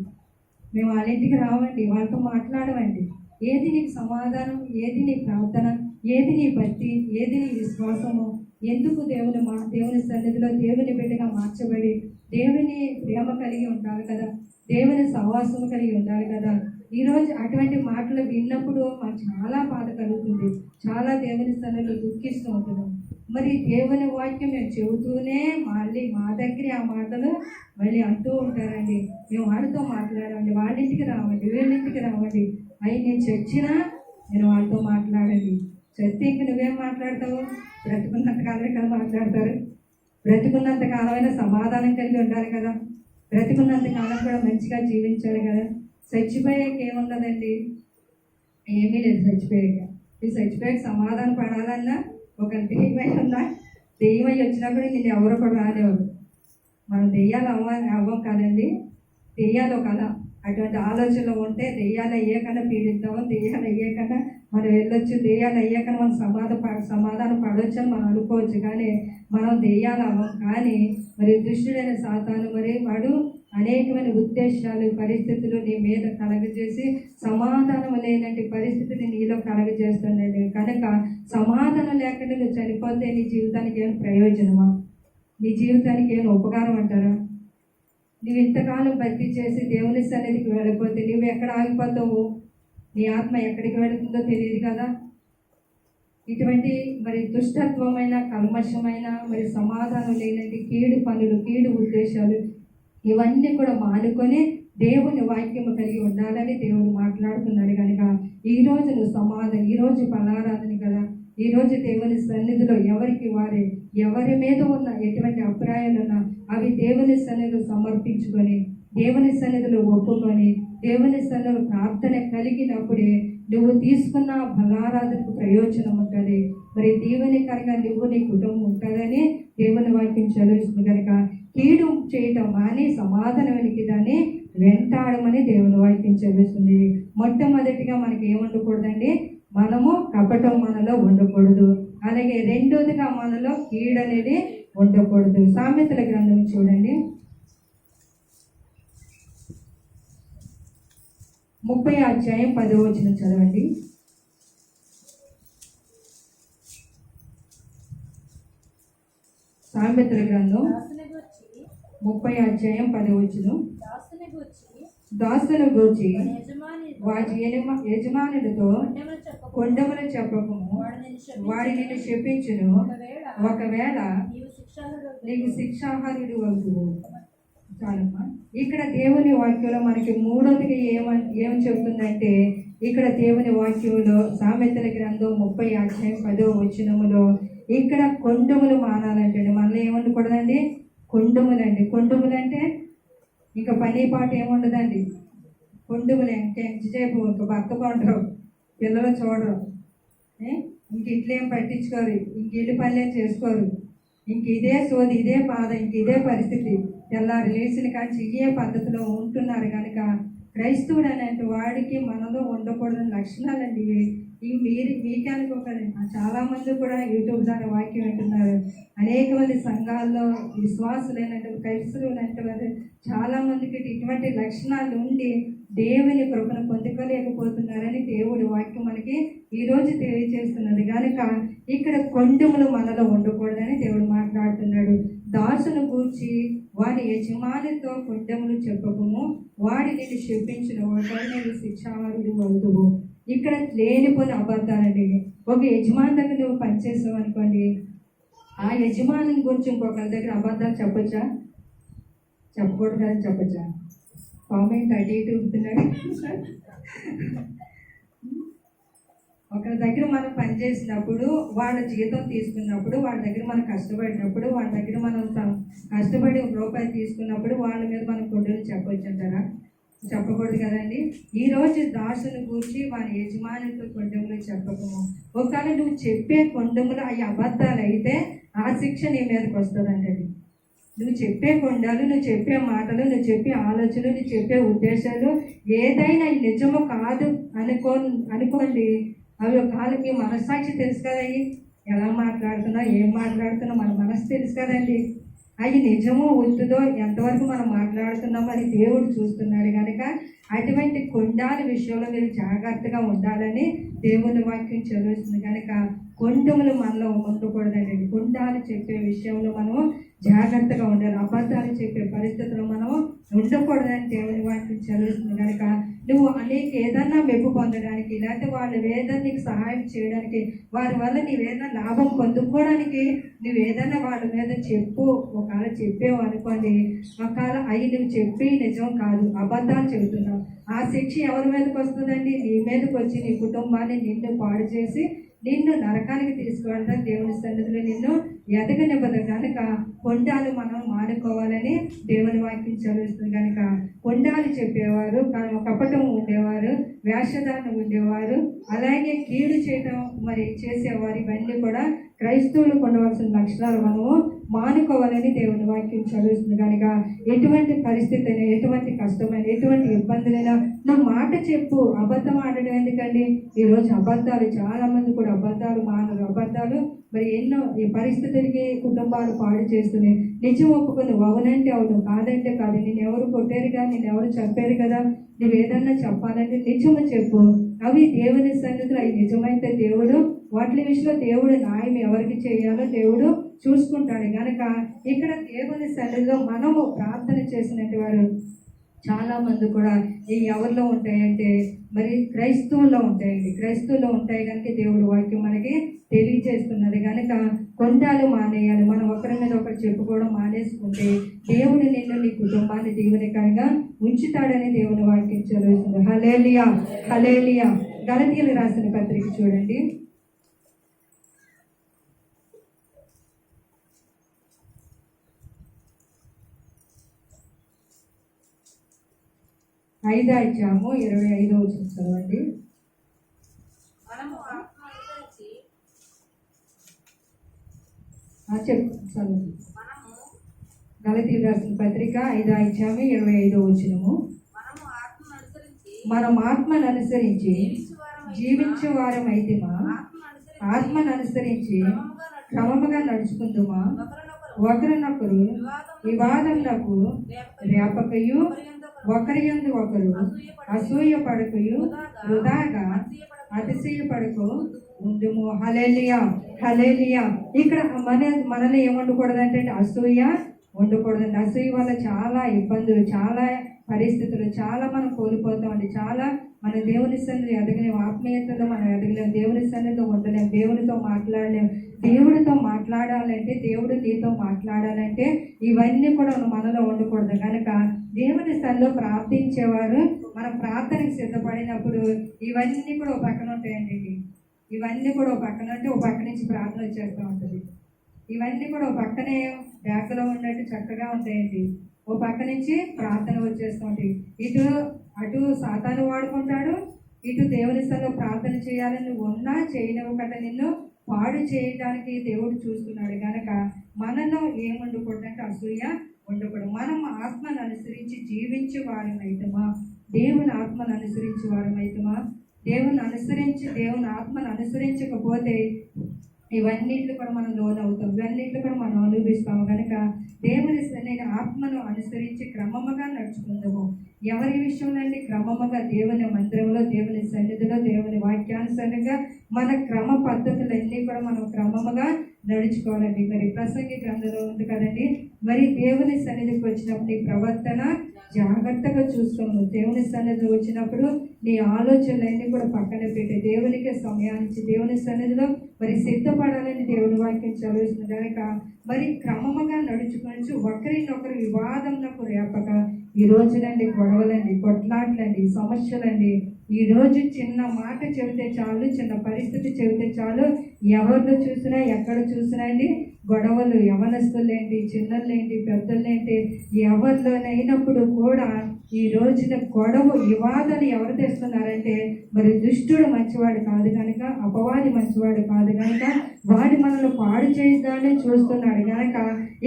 మేము వాళ్ళ ఇంటికి రావండి, వాళ్ళతో మాట్లాడమండి. ఏది నీకు సమాధానం, ఏది నీ ప్రార్థన, ఏది నీ భక్తి, ఏది నీ విశ్వాసము, ఎందుకు దేవుని సన్నిధిలో దేవుని బిడ్డగా మార్చబడి దేవుని ప్రేమ కలిగి ఉండాలి కదా, దేవుని సహవాసం కలిగి ఉండాలి కదా. ఈరోజు అటువంటి మాటలు విన్నప్పుడు మాకు చాలా బాధ కలుగుతుంది, చాలా దేవుని సన్నిధిలో దుఃఖిస్తూ ఉంటున్నాం. మరి దేవుని వాక్యం మేము చెబుతూనే మళ్ళీ మా దగ్గర ఆ మాటలు మళ్ళీ అంటూ ఉంటారండి. మేము వాళ్ళతో మాట్లాడండి, వాళ్ళింటికి రావండి, వీళ్ళింటికి రావండి, అవి నేను చచ్చినా నేను వాళ్ళతో మాట్లాడండి. చర్చకి నువ్వేం మాట్లాడతావు? బ్రతుకున్నంత కాలమే కదా మాట్లాడతారు. బ్రతుకున్నంత కాలమైనా సమాధానం కలిగి ఉండాలి కదా, బ్రతుకున్నంత కాలం కూడా మంచిగా జీవించాలి కదా. చచ్చిపోయాక ఏమున్నదండి? ఏమీ లేదు చచ్చిపోయాక. ఈ చచ్చిపోయాక సమాధానం పడాలన్నా ఒక దెయ్యమై ఉందా? దెయ్యమై వచ్చినప్పుడు నేను ఎవరు కూడా రాలేవారు. మనం దెయ్యాలు అవ్వం కాదండి, దెయ్యాలు ఒక అటువంటి ఆలోచనలు ఉంటే దెయ్యాలు అయ్యాకన్నా పీడిద్దాము, దెయ్యాలు అయ్యాకన్నా మనం వెళ్ళొచ్చు, దెయ్యాలు అయ్యాకన్నా మనం సమాధానం పడవచ్చు అని మనం అనుకోవచ్చు. కానీ మనం దెయ్యాలు అవ్వం. కానీ మరి దుష్టుడైన సాతాను మరి వాడు అనేకమైన ఉద్దేశాలు, పరిస్థితులు నీ మీద కలగజేసి సమాధానం లేనటువంటి పరిస్థితిని నీలో కలగజేస్తుందండి. కనుక సమాధానం లేకుండా నువ్వు చనిపోతే నీ జీవితానికి ఏమైనా ప్రయోజనమా? నీ జీవితానికి ఏమైనా ఉపకారం అంటారా? నువ్వు ఇంతకాలం భక్తి చేసి దేవుని సన్నిధికి వెళ్ళిపోతే నువ్వు ఎక్కడ ఆగిపోతావు? నీ ఆత్మ ఎక్కడికి వెళుతుందో తెలియదు కదా. ఇటువంటి మరి దుష్టత్వమైన, కల్మషమైన, మరి సమాధానం లేనటువంటి కీడు పనులు, కీడు ఉద్దేశాలు ఇవన్నీ కూడా మానుకొని దేవుని వాక్యము కలిగి ఉండాలని దేవుడు మాట్లాడుతున్నాడు. కనుక ఈరోజు నువ్వు సమాధానం, ఈరోజు పలారాధన కదా, ఈరోజు దేవుని సన్నిధిలో ఎవరికి వారే ఎవరి మీద ఉన్న ఎటువంటి అభిప్రాయాలు ఉన్నా అవి దేవుని సన్నిధిలో సమర్పించుకొని, దేవుని సన్నిధిలో ఒప్పుకొని, దేవుని సన్నిధిలో ప్రార్థన కలిగినప్పుడే నువ్వు తీసుకున్న బలారాధనకు ప్రయోజనం ఉంటుంది. మరి దీవెనకరంగా నువ్వు నీ కుటుంబం ఉంటుందని దేవుని వాక్యం చదివిస్తుంది. కనుక కీడు చేయటం మాని సమాధానానికి దాన్ని వెంటాడమని దేవుని వాక్యం చదివిస్తుంది. మొట్టమొదటిగా మనకి ఏముండకూడదండి? మనము కపటం మనలో ఉండకూడదు. అలాగే రెండోదిగా మనలో కీడు అనేది ఉండకూడదు. సామెతల గ్రంథం చూడండి, 30వ అధ్యాయం 10వ వచనం చదవండి. సామెతల గ్రంథం 30వ అధ్యాయం 10వ వచనం. దాసును గూర్చి వాటి యజమానులతో కొండములు చెప్పకము, వాడి నిన్ను శపించును, ఒకవేళ నీకు శిక్షార్హుడు అవుతువు. చాలమ్మా. ఇక్కడ దేవుని వాక్యంలో మనకి మూడోదిగా ఏమని చెబుతుందంటే, ఇక్కడ దేవుని వాక్యంలో సామెతల గ్రంథం 30వ అధ్యాయం 10వ వచనములో ఇక్కడ కొండములు మానాలంటే మనలో ఏమనకూడదండి? కొండములండి. కొండములంటే ఇంకా పని పాట ఏముండదండి. కొండములు అంటే ఎంతసేపు ఒక భర్త కొండరు, పిల్లలు చూడరు, ఇంక ఇంట్లేం పట్టించుకోరు, ఇంక ఇల్లు పనులేం చేసుకోరు, ఇంక ఇదే సోది, ఇదే బాధ, ఇంక ఇదే పరిస్థితి, తెల్లారి లేచిన కాంచి ఇదే పద్ధతిలో ఉంటున్నారు. కనుక క్రైస్తవుడు అనే వాడికి మనలో ఉండకూడని లక్షణాలండి ఇవి. మీకే అనుకోకండి, చాలా మంది కూడా యూట్యూబ్ ద్వారా వాక్యం వింటున్నారు. అనేక మంది సంఘాల్లో విశ్వాసులైనటువంటి క్రైస్తవులైనటువంటి వారు చాలా మందికి ఇటువంటి లక్షణాలు ఉండి దేవుని కృపను పొందుకోలేకపోతున్నారని దేవుడి వాక్యం మనకి ఈరోజు తెలియజేస్తున్నది. కనుక ఇక్కడ కొండములు మనలో ఉండకూడదని దేవుడు మాట్లాడుతున్నాడు. దాసును గూర్చి వాడి యజమానితో కొండములు చెప్పకము, వాడి నిన్ను శపించిన వాడు నేను శిక్షార్హుడు అవుతువు. ఇక్కడ లేనిపోని అబద్ధాలండి. ఒక యజమాని దగ్గర నువ్వు పనిచేసావు అనుకోండి, ఆ యజమాని గురించి ఇంకొకరి దగ్గర అబద్ధాలు చెప్పొచ్చా? చెప్పకూడదు కదా, చెప్పచ్చా? కామెంట్ అటు ఇటు ఉంటున్నాడు. ఒకరి దగ్గర మనం పనిచేసినప్పుడు, వాళ్ళ జీతం తీసుకున్నప్పుడు, వాళ్ళ దగ్గర మనం కష్టపడినప్పుడు, వాళ్ళ దగ్గర మనం కష్టపడి ₹1 తీసుకున్నప్పుడు వాళ్ళ మీద మనం కొండలు చెప్పవచ్చు అంటారా? చెప్పకూడదు కదండి. ఈరోజు దాసుని కూర్చి వారి యజమానితో కొండములు చెప్పకము. ఒకవేళ నువ్వు చెప్పే కొండములు అవి అబద్ధాలు అయితే ఆ శిక్ష నీ మీదకి వస్తుందండి. నువ్వు చెప్పే కొండాలు, నువ్వు చెప్పే మాటలు, నువ్వు చెప్పే ఆలోచనలు, నువ్వు చెప్పే ఉద్దేశాలు ఏదైనా నిజము కాదు అనుకోండి, అవి ఒక కాళ్ళకి మనస్సాక్షి తెలుసు కదయ్యి, ఎలా మాట్లాడుతున్నా, ఏం మాట్లాడుతున్నా మన మనసు తెలుసు కదండి. అవి నిజమో వద్దుదో ఎంతవరకు మనం మాట్లాడుతున్నామో అది దేవుడు చూస్తున్నాడు. కనుక అటువంటి కొండాల విషయంలో మీరు జాగ్రత్తగా ఉండాలని దేవుని వాక్యం చదువుతుంది. కనుక కొండములు మనలో ఉండకూడదండి. కొండాలు చెప్పే విషయంలో మనము జాగ్రత్తగా ఉండాలి. అబద్ధాలు చెప్పే పరిస్థితుల్లో మనం ఉండకూడదని దేవుని వాక్యం చదువుతుంది. కనుక నువ్వు అనేక ఏదన్నా మెప్పు పొందడానికి, లేకపోతే వాళ్ళ వేదన నీకు సహాయం చేయడానికి, వారి వల్ల నీవేదైనా లాభం పొందుకోవడానికి నువ్వు ఏదైనా వాళ్ళ మీద చెప్పు. ఒకవేళ చెప్పేవు అనుకోండి, ఒకవేళ అవి నువ్వు చెప్పి నిజం కాదు, అబద్ధాలు చెబుతున్నావు, ఆ శిక్ష ఎవరి మీదకి వస్తుందండి? నీ మీదకి వచ్చి నీ కుటుంబాన్ని నిన్ను పాడు చేసి నిన్ను నరకానికి తీసుకువెళ్తా దేవుని సన్నిధిలో నిన్ను ఎదగనివ్వదు. కనుక కొండాలు మనం మానుకోవాలని దేవుని వాక్యం చదువుతుంది. కనుక కొండాలు చెప్పేవారు, కపటం ఉండేవారు, వేషధారణ ఉండేవారు, అలాగే కీడు చేయడం మరి చేసేవారు, ఇవన్నీ కూడా క్రైస్తవులకు ఉండవలసిన లక్షణాలు మనము మానుకోవాలని దేవుని వాక్యం చదువుతుంది కనుక ఎటువంటి పరిస్థితి అయినా, ఎటువంటి కష్టమైన, ఎటువంటి ఇబ్బందులైనా నువ్వు మాట చెప్పు. అబద్ధం ఆడడం ఎందుకండి? ఈరోజు అబద్ధాలు, చాలా మంది కూడా అబద్ధాలు మానరు. అబద్ధాలు మరి ఎన్నో ఈ పరిస్థితులకి కుటుంబాలు పాడు చేస్తున్నాయి. నిజం ఒప్పుకొని అవునంటే అవును, కాదంటే కాదు. నేను ఎవరు కొట్టారు కానీ, నేను ఎవరు చెప్పారు కదా, నువ్వు ఏదన్నా చెప్పాలంటే నిజము చెప్పు. అవి దేవుని సన్నిధిలో అవి నిజమైతే దేవుడు వాటి విషయంలో దేవుడు న్యాయం ఎవరికి చేయాలో దేవుడు చూసుకుంటాడు. కనుక ఇక్కడ దేవుని సన్నిధిలో మనము ప్రార్థన చేసినట్టు వారు చాలా మంది కూడా ఈ ఎవరిలో ఉంటాయంటే మరి క్రైస్తవుల్లో ఉంటాయండి. క్రైస్తవుల్లో ఉంటాయి కనుక దేవుడు వాక్యం మనకి తెలియజేస్తున్నది. కనుక కొంటాలు మానేయాలి. మనం ఒకరి మీద ఒకరు చెప్పుకోవడం మానేసుకుంటే దేవుడు నిన్ను, నీ కుటుంబాన్ని దీవెనకరంగా ఉంచుతాడని దేవుని వాక్యం చదువుతుంది. హల్లెలూయా, హల్లెలూయా. గలతీయులకు రాసిన పత్రిక చూడండి, 5వ అధ్యాయము 25వ వచనం చదవండి. గలతీయులకు రాసిన పత్రిక 5వ అధ్యాయము 25వ వచనము. మనం ఆత్మను అనుసరించి జీవించే వారం అయితేమా, ఆత్మను అనుసరించి క్రమముగా నడుచుకుందుమా, ఒకరినొకరు వివాదములకు రేపకయు, ఒకరి యందు ఒకరు అసూయ పడకయు, వృధాగా అతిశయపడకు ఉండుము. హల్లెలూయా, హల్లెలూయా. ఇక్కడ మనల్ని ఏమండకూడదంటే అసూయ ఉండకూడదండి. అసూయ వల్ల చాలా ఇబ్బందులు, చాలా పరిస్థితులు, చాలా మనం కోల్పోతామండి. చాలా మన దేవుని సన్నిధిలో ఎదగలేము, ఆత్మీయతలో మనం ఎదగలేము, దేవుని సన్నిధిలో ఉండలేము, దేవునితో మాట్లాడలేము. దేవుడితో మాట్లాడాలంటే, దేవుడు నీతో మాట్లాడాలంటే ఇవన్నీ కూడా మనలో ఉండకూడదు. కనుక దేవుని సన్నిధిలో ప్రార్థించేవారు మనం ప్రార్థనకి సిద్ధపడినప్పుడు ఇవన్నీ కూడా ఒక పక్కన ఉంటాయండి. ఇవన్నీ కూడా ఒక పక్కన ఉంటే ఒక పక్క నుంచి ప్రార్థన వచ్చేస్తూ ఉంటుంది. ఇవన్నీ కూడా ఒక పక్కనే బ్యాగ్లో ఉన్నట్టు చక్కగా ఉంటాయండి. ఓ పక్క నుంచి ప్రార్థన వచ్చేస్తూ ఉంటాయి. అటు సాతాను వాడుకుంటాడు, ఇటు దేవుని సన్నిధిలో ప్రార్థన చేయాలని ఉన్నా చేయనివ్వకుండా నిన్ను పాడు చేయడానికి దేవుడు చూస్తున్నాడు. కనుక మనలో ఏముండకూడదంటే అసూయ ఉండకూడదు. మనం ఆత్మను అనుసరించి జీవించే వారమైతమా, దేవుని ఆత్మను అనుసరించే వారమైతమా. దేవుని ఆత్మను అనుసరించకపోతే ఇవన్నిట్లు కూడా మనం లోన్ అవుతాం, ఇవన్నిట్లు కూడా మనం అనుభవిస్తాము. కనుక దేవుని సన్నిధిని ఆత్మను అనుసరించి క్రమముగా నడుచుకుందాము. ఎవరి విషయంలో అండి? క్రమముగా దేవుని మందిరంలో, దేవుని సన్నిధిలో, దేవుని వాక్యానుసారంగా మన క్రమ పద్ధతులన్నీ కూడా మనం క్రమముగా నడుచుకోవాలండి. మరి ప్రసంగి గ్రంథంలో ఉంది కదండి, మరి దేవుని సన్నిధికి వచ్చినప్పుడు నీ ప్రవర్తన జాగ్రత్తగా చూసుకోము. దేవుని సన్నిధిలో వచ్చినప్పుడు నీ ఆలోచనలన్నీ కూడా పక్కన పెట్టి దేవునికి సమయానికి దేవుని సన్నిధిలో మరి సిద్ధపడాలని దేవుని వాక్యం చదువుతుంది. కనుక మరి క్రమముగా నడుచుకొని ఒకరినొకరు వివాదంలకు రేపక ఈ రోజునండి గొడవలండి, కొట్లాట్లండి, సమస్యలండి. ఈరోజు చిన్న మాట చెబితే చాలు, చిన్న పరిస్థితి చెబితే చాలు, ఎవరిలో చూసినా ఎక్కడ చూసినా అండి గొడవలు. యవనస్తులేంటి, చిన్నలేంటి, పెద్దలేంటి, ఎవరిలోనైనప్పుడు కూడా ఈ రోజున గొడవ వివాదాలు ఎవరు తెస్తున్నారంటే మరి దుష్టుడు మంచివాడు కాదు కనుక, అపవాది మంచివాడు కాదు కనుక వాడి మనల్ని పాడు చేద్దామని చూస్తున్నాడు. కనుక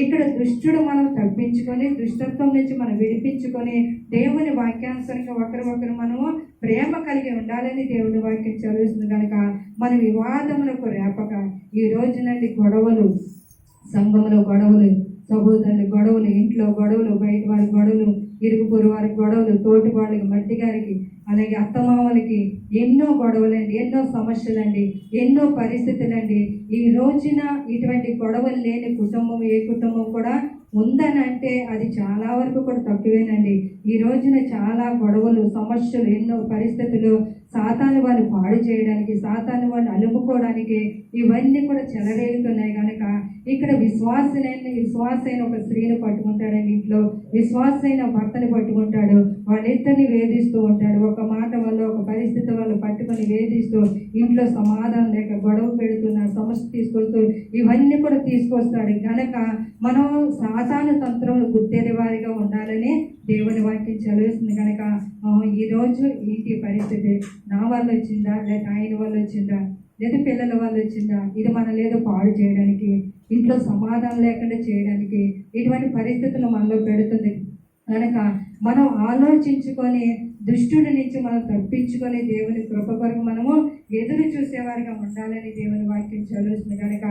ఇక్కడ దుష్టుడు మనం తప్పించుకొని, దుష్టత్వం నుంచి మనం విడిపించుకొని దేవుని వాక్యానుసారంగా ఒకరు మనము ప్రేమ కలిగి ఉండాలని దేవుని వాక్యం చదువుతుంది. కనుక మన వివాదములకు రేపక ఈ రోజునండి గొడవలు, సంఘంలో గొడవలు, సహోదరులు గొడవలు, ఇంట్లో గొడవలు, బయట వారి గొడవలు, ఇరుగు పొరుగు వారి గొడవలు, తోటి వాళ్ళకి, మట్టి గారికి, అలాగే అత్తమామలకి ఎన్నో గొడవలండి, ఎన్నో సమస్యలండి, ఎన్నో పరిస్థితులండి. ఈ రోజున ఇటువంటి గొడవలు లేని కుటుంబం ఏ కుటుంబం కూడా ఉందని అంటే అది చాలా వరకు కూడా తక్కువేనండి. ఈ రోజున చాలా గొడవలు, సమస్యలు, ఎన్నో పరిస్థితులు సాతాను వాళ్ళు పాడు చేయడానికి, సాతాను వాళ్ళు అలుముకోవడానికి ఇవన్నీ కూడా చెలరేగుతున్నాయి. కనుక ఇక్కడ విశ్వాసైన ఒక స్త్రీని పట్టుకుంటాడండి, ఇంట్లో విశ్వాసైన భర్తని పట్టుకుంటాడు, వాళ్ళిద్దరిని వేధిస్తూ ఉంటాడు. ఒక మాట వల్ల, ఒక పరిస్థితి వల్ల పట్టుకొని వేధిస్తూ ఇంట్లో సమాధానం లేక గొడవ పెడుతున్నారు, సమస్య తీసుకొస్తూ ఇవన్నీ కూడా తీసుకొస్తాడు. కనుక మనం సాతాను తంత్రములు గుర్తేని వారిగా ఉండాలని దేవుని వాక్యం చదివేస్తుంది. కనుక ఈరోజు ఏంటి పరిస్థితి, నా వల్ల వచ్చిందా, లేదా ఆయన వల్ల వచ్చిందా, లేదా పిల్లల వల్ల వచ్చిందా, ఇది మనం లేదో పాడు చేయడానికి, ఇంట్లో సమాధానం లేకుండా చేయడానికి ఇటువంటి పరిస్థితులు మనలో పెడుతుంది కనుక మనం ఆలోచించుకొని దుష్టుడి నుంచి మనం తప్పించుకొని దేవుని కృప కొరకు మనము ఎదురు చూసేవారిగా ఉండాలని దేవుని వాక్యం చదువుతుంది. కనుక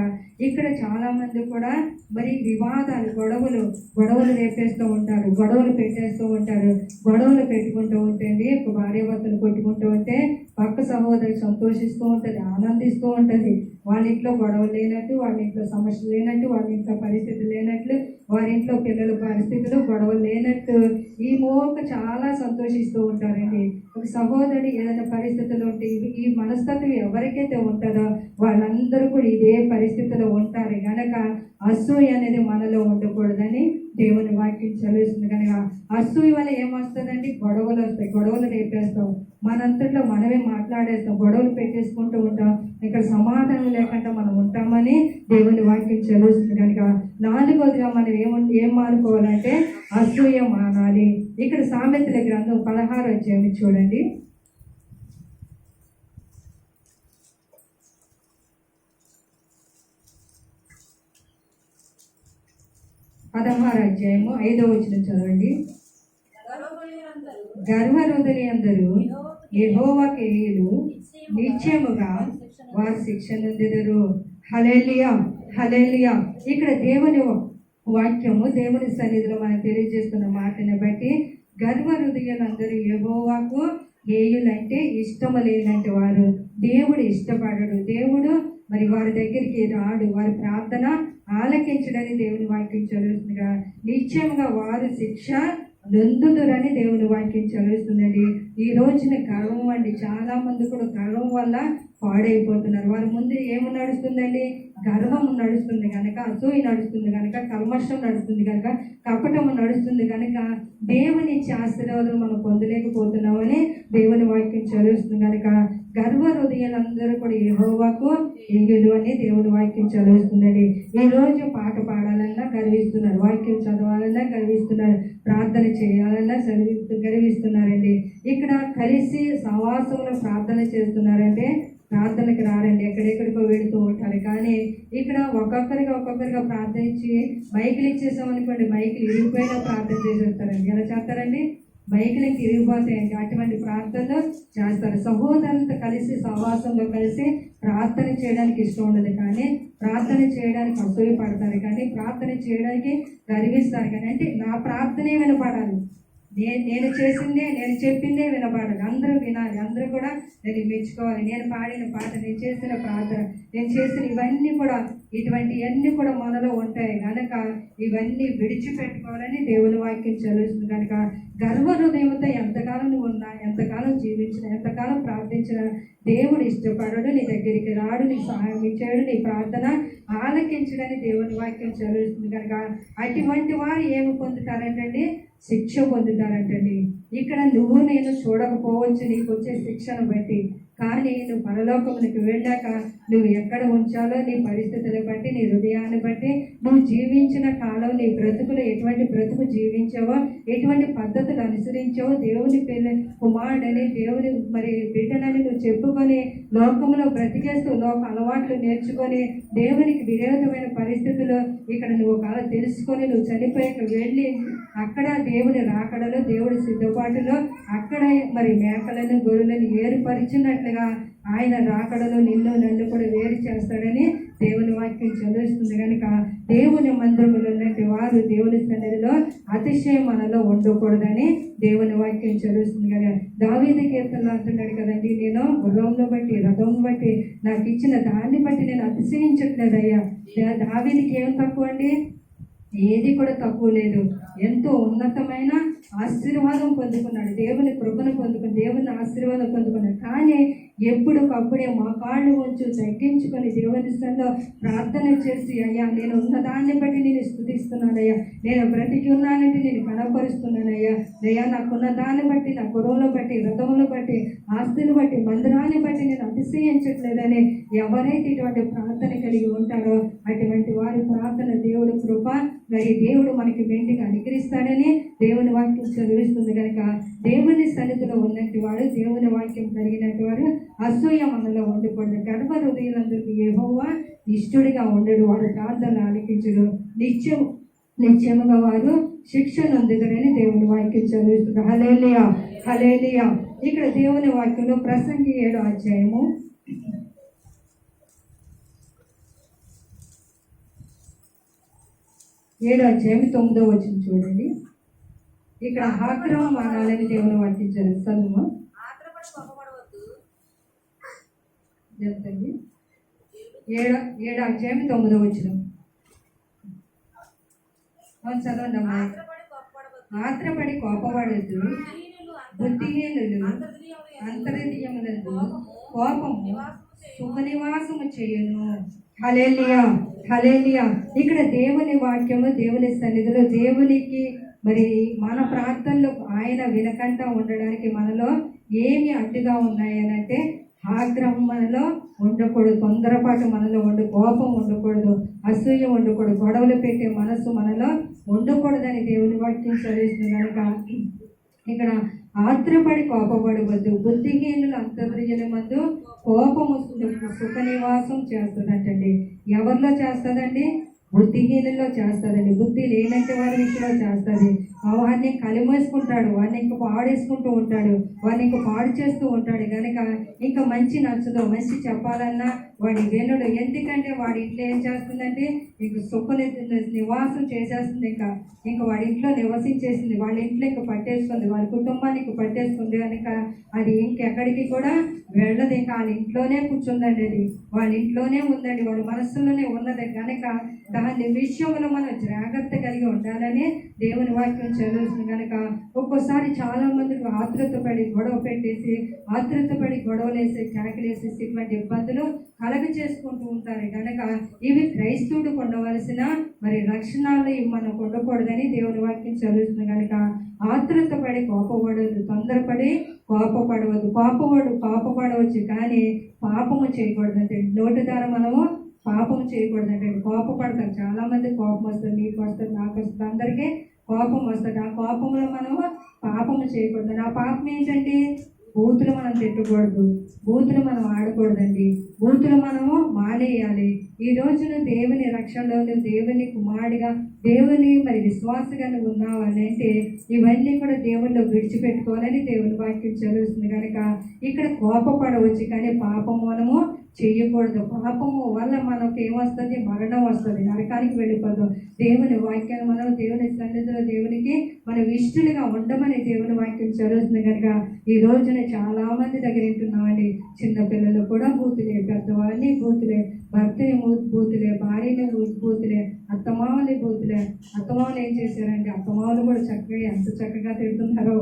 ఇక్కడ చాలా మంది కూడా మరి వివాదాలు గొడవలు రేపేస్తూ ఉంటారు, గొడవలు పెట్టేస్తూ ఉంటారు. గొడవలు పెట్టుకుంటూ ఉంటుంది, ఒక భార్యాభర్తలు కొట్టుకుంటూ ఉంటే పక్క సహోదరి సంతోషిస్తూ ఉంటుంది, ఆనందిస్తూ ఉంటుంది. వాళ్ళ ఇంట్లో గొడవలు లేనట్టు, వాళ్ళ ఇంట్లో సమస్యలు లేనట్టు, వాళ్ళ ఇంట్లో పరిస్థితులు లేనట్లు, వారి ఇంట్లో పిల్లల పరిస్థితులు గొడవలు లేనట్టు ఈ మోక చాలా సంతోషిస్తూ ఉంటారండి. ఒక సహోదరి ఏదైనా పరిస్థితులు ఉంటే ఈ మనస్తత్వం ఎవరికైతే ఉంటుందో వాళ్ళందరూ కూడా ఇదే పరిస్థితిలో ఉంటారు. కనుక అసూయ అనేది మనలో ఉండకూడదని దేవుని వాక్యం చదివిస్తుంది. కనుక అసూయ వల్ల ఏమొస్తుందండి? గొడవలు వస్తాయి, గొడవలు రేపేస్తాం, మనంతట్లో మనమే మాట్లాడేస్తాం, గొడవలు పెట్టేసుకుంటూ ఉంటాం. ఇక్కడ సమాధానం లేకుండా మనం ఉంటామని దేవుని వాక్యం చదువుతుంది. కనుక నాలుగోదిగా మనం ఏం మానుకోవాలంటే అసూయ మానాలి. ఇక్కడ సామెతల గ్రంథం 16వ అధ్యాయం చూడండి. 16వ అధ్యాయము 5వ వచనం చదవండి. గర్వహృదయులు అందరూ యెహోవాకు ఏలు నిశ్చయముగా వారు శిక్ష నొందెదరు. హల్లెలూయా, హల్లెలూయా. ఇక్కడ దేవుని వాక్యము దేవుని సన్నిధిలో మనం తెలియజేస్తున్న మాటని బట్టి గర్వ హృదయులందరూ యెహోవాకు ఏయులంటే ఇష్టము లేనంటే వారు, దేవుడు ఇష్టపడడు, దేవుడు మరి వారి దగ్గరికి రాడు, వారి ప్రార్థన ఆలకించడని దేవుని వాక్యం చదువుతుందిగా. నిశ్చయంగా వారు శిక్ష నొందుదురని దేవుని వాక్యం చదువుతుందండి. ఈ రోజున గర్వం అండి, చాలా మంది కూడా గర్వం వల్ల పాడైపోతున్నారు. వారి ముందు ఏమి నడుస్తుందండి? గర్వం నడుస్తుంది కనుక, అసూయ నడుస్తుంది కనుక, కల్మషం నడుస్తుంది కనుక, కపటము నడుస్తుంది కనుక దేవుని ఇచ్చే ఆశీర్వాదం మనం పొందలేకపోతున్నామని దేవుని వాక్యం చదువుతుంది. కనుక గర్వ హృదయాలందరూ కూడా యెహోవాకు ఏయులు అని దేవుని వాక్యం చదువుతుందండి. ఈ రోజు పాట పాడాలన్నా గర్విస్తున్నారు, వాక్యం చదవాలన్నా గర్విస్తున్నారు, ప్రార్థన చేయాలన్నా గర్విస్తున్నారండి. ఇక్కడ కలిసి సహవాసంలో ప్రార్థన చేస్తున్నారంటే ప్రార్థనకి రారండి, ఎక్కడెక్కడికో వెళుతూ ఉంటారు. కానీ ఇక్కడ ఒక్కొక్కరిగా ప్రార్థించి మైకులు ఇచ్చేసామనుకోండి, మైకులు ఇరిగిపోయినా ప్రార్థన చేసేస్తారండి. ఎలా చేస్తారండి? మైకులకి ఇరిగిపోతాయండి. అటువంటి ప్రార్థనలు చేస్తారు. సహోదరులతో కలిసి సహవాసంలో కలిసి ప్రార్థన చేయడానికి ఇష్టం ఉండదు, కానీ ప్రార్థన చేయడానికి అసూయ పడతారు, కానీ ప్రార్థన చేయడానికి గర్విస్తారు. కానీ అంటే నా ప్రార్థనే వినపడాలి, నేను చేసిందే, నేను చెప్పిందే వినపడాలి, అందరూ వినాలి, అందరూ కూడా నేను మెచ్చుకోవాలి, నేను పాడిన పాట, నేను చేసిన ప్రార్థన, నేను చేసిన ఇవన్నీ కూడా, ఇటువంటివన్నీ కూడా మనలో ఉంటాయి కనుక ఇవన్నీ విడిచిపెట్టుకోవాలని దేవుని వాక్యం చదువుతుంది. కనుక గర్వ హృదయంతో ఎంతకాలం నువ్వు ఉన్నా, ఎంతకాలం జీవించినా, ఎంతకాలం ప్రార్థించినా దేవుడు ఇష్టపడడు, నీ దగ్గరికి రాడు, నీ సహాయం ఇచ్చాడు, నీ ప్రార్థన ఆలకించడని దేవుని వాక్యం చదువుతుంది. కనుక అటువంటి వారు ఏమి పొందుతారంటండి? శిక్ష పొందుతారంటండి. ఇక్కడ నువ్వు నేను చూడకపోవచ్చు నీకు వచ్చే శిక్షను బట్టి, కానీ నువ్వు పరలోకమునికి వెళ్ళాక నువ్వు ఎక్కడ ఉంచాలో నీ పరిస్థితులను బట్టి, నీ హృదయాన్ని బట్టి, నువ్వు జీవించిన కాలం, నీ బ్రతుకులు ఎటువంటి బ్రతుకు జీవించావో, ఎటువంటి పద్ధతులు అనుసరించావో, దేవుని కుమారుడని, దేవుని మరి బిడ్డనని నువ్వు చెప్పుకొని లోకంలో బ్రతికేస్తూ లోక అలవాట్లు నేర్చుకొని దేవునికి విరోధమైన పరిస్థితులు ఇక్కడ నువ్వు కాలం తెలుసుకొని నువ్వు చనిపోయాక వెళ్ళి అక్కడ దేవుని రాకడలో, దేవుడి సిద్ధపాటులో అక్కడ మరి మేకలను గొర్రెలను ఏర్పరిచినట్లుగా ఆయన రాకడలో నిన్ను నన్ను కూడా వేరు చేస్తాడని దేవుని వాక్యం చదువుతుంది. కనుక దేవుని మందిరంలో ఉన్నట్టు వారు దేవుని సన్నిధిలో అతిశయం మనలో ఉండకూడదని దేవుని వాక్యం చదువుతుంది. కదా దావీదు కీర్తనలో అంటున్నాడు కదండి, నేను గుర్రంలో బట్టి రథం బట్టి నాకు ఇచ్చిన దాన్ని బట్టి నేను అతిశయించట్లేదయ్యా. దావీదుకి ఏం తక్కువ అండి? ఏది కూడా తక్కువ లేదు. ఎంతో ఉన్నతమైన ఆశీర్వాదం పొందుకున్నాడు, దేవుని కృపను పొందుకుని దేవుని ఆశీర్వాదం పొందుకున్నాడు. కానీ ఎప్పుడుకప్పుడే మోకాళ్ళు వంచు తగ్గించుకొని దేవుని సన్నిధిలో ప్రార్థన చేసి, అయ్యా నేను ఉన్నదాన్ని బట్టి నేను స్తుతిస్తున్నానయ్యా, నేను బ్రతికి ఉన్నానంటే నేను కనపరుస్తున్నానయ్యా, అయ్యా నాకున్న దాన్ని బట్టి, నా గురువులను బట్టి, రథములను బట్టి, ఆస్తిని బట్టి, మందిరాన్ని బట్టి నేను అతిశయించట్లేదని ఎవరైతే ఇటువంటి ప్రార్థన కలిగి ఉంటారో అటువంటి వారి ప్రార్థన దేవుడు కృప మరి దేవుడు మనకి మెండుగా అనుగ్రహిస్తాడని దేవుని వాక్యం వాక్యం చదివిస్తుంది కనుక దేవుని సన్నిధిలో ఉన్నట్టు వాడు, దేవుని వాక్యం కలిగినట్టు వాడు అసూయ మనలో ఉండకూడదు. గర్భ హృదయులందరికీ యెహోవా ఇష్టడిగా ఉండడు, వాడు ప్రార్థన ఆలకించడు, నిత్యముగా వారు శిక్ష నొందుతారని దేవుని వాక్యం చదివిస్తుంది. హల్లెలూయా, హల్లెలూయా. ఇక్కడ దేవుని వాక్యంలో ప్రసంగి 7వ అధ్యాయము 9వ వచనం చూడండి. ఇక్కడ ఆగ్రహం మానాలని దేవుని వాక్యం చదువు. చెప్తండి. 7వ అధ్యాయం 9వ వచనం చదవండి అమ్మా. ఆత్రపడి కోపపడద్దు, బుద్ధిహీనులు అంతర్హృదయములందు కోపము సుఖనివాసము చేయును. హల్లెలూయా, హల్లెలూయా. ఇక్కడ దేవుని వాక్యము, దేవుని సన్నిధిలో దేవునికి మరి మన ప్రార్థనలు ఆయన వినకుండా ఉండడానికి మనలో ఏమి అడ్డుగా ఉన్నాయనంటే ఆగ్రహం మనలో ఉండకూడదు, తొందరపాటు మనలో కోపం ఉండకూడదు, అసూయ ఉండకూడదు, గొడవలు పెట్టే మనసు మనలో ఉండకూడదని దేవుని వాక్యం చదివిస్తుంది కనుక ఇక్కడ ఆత్రపడి కోపపడవద్దు, బుద్ధిహీనులు అంతర్జనమందు కోపము సుఖ నివాసం చేస్తుందంటండి. ఎవరిలో చేస్తుందండి? బుద్ధిహీనుల్లో చేస్తుందండి. బుద్ధి లేనంటే వారి విషయంలో చేస్తుంది. వాడిని కలిమేసుకుంటాడు, వాడిని ఇంకా పాడేసుకుంటూ ఉంటాడు, వాడిని ఇంకా పాడు చేస్తూ ఉంటాడు. కనుక ఇంకా మంచి నచ్చదు, మంచి చెప్పాలన్నా వాడి వినడు. ఎందుకంటే వాడి ఇంట్లో ఏం చేస్తుందంటే ఇంక సుఖ నివాసం చేసేస్తుంది. ఇంకా వాడి ఇంట్లో నివసించేసింది, వాళ్ళ ఇంట్లో ఇంకా పట్టేసుకుంది, వాళ్ళ కుటుంబానికి పట్టేసుకుంది. కనుక అది ఇంకెక్కడికి కూడా వెళ్ళదు, ఇంకా వాళ్ళ ఇంట్లోనే కూర్చుందండి. అది వాళ్ళ ఇంట్లోనే ఉందండి, వాళ్ళ మనస్సులోనే ఉన్నది. కనుక దాని విషయంలో మనం జాగ్రత్త కలిగి ఉండాలని దేవుని వాక్యం చదువుతుంది. కనుక ఒక్కోసారి చాలా మందికి ఆతృతపడి గొడవ పెట్టేసి, ఆతృతపడి గొడవలేసి, కేకలేసేసి ఇటువంటి ఇబ్బందులు కలగ చేసుకుంటూ ఉంటారు. కనుక ఇవి క్రైస్తవుడికి ఉండవలసిన మరి లక్షణాలు ఇవి మనకు ఉండకూడదని దేవుని వాక్యం చదువుతుంది. కనుక ఆతృతపడి కోపపడవద్దు, తొందరపడి కోపపడవచ్చు కానీ పాపము చేయకూడదు అంటే నోటి ద్వారా మనము పాపం చేయకూడదు అంటే కోపపడతాం. చాలా మంది కోపం వస్తుంది, మీకు వస్తుంది, నాకు వస్తుంది, అందరికీ కోపం వస్తుంది. ఆ కోపంలో మనము పాపము చేయకూడదు. ఆ పాపం ఏంటండి? బూతులు మనం తిట్టకూడదు, బూతులు మనం ఆడకూడదండి, బూతులు మనము మానేయాలి. ఈ రోజున దేవుని రక్షణలో దేవుని కుమారుడిగా, దేవుని మరి విశ్వాసగా నువ్వు ఉన్నావు అని అంటే ఇవన్నీ కూడా దేవుల్లో విడిచిపెట్టుకోవాలని దేవుని వాక్యం చదువుతుంది. కనుక ఇక్కడ కోపపడవచ్చు కానీ పాపము మనము చేయకూడదు. పాపము వల్ల మనకు ఏమొస్తుంది? మరణం వస్తుంది, నరకానికి వెళ్ళిపోతాం. దేవుని వాక్యాన్ని మనం దేవుని సన్నిధిలో దేవునికి మనం ఇష్టలుగా ఉండమని దేవుని వాక్యం చదువుతుంది. కనుక ఈ రోజున చాలా మంది దగ్గర వింటున్నామండి, చిన్నపిల్లలు కూడా బూతులే, పెద్దవాళ్ళని బూతులే, భర్తని బూతులే, భార్యని బూతులే, అత్తమామని బూతులే. అత్తమామలు ఏం చేశారంటే అత్తమామలు కూడా చక్కగా ఎంత చక్కగా తిడుతున్నారో.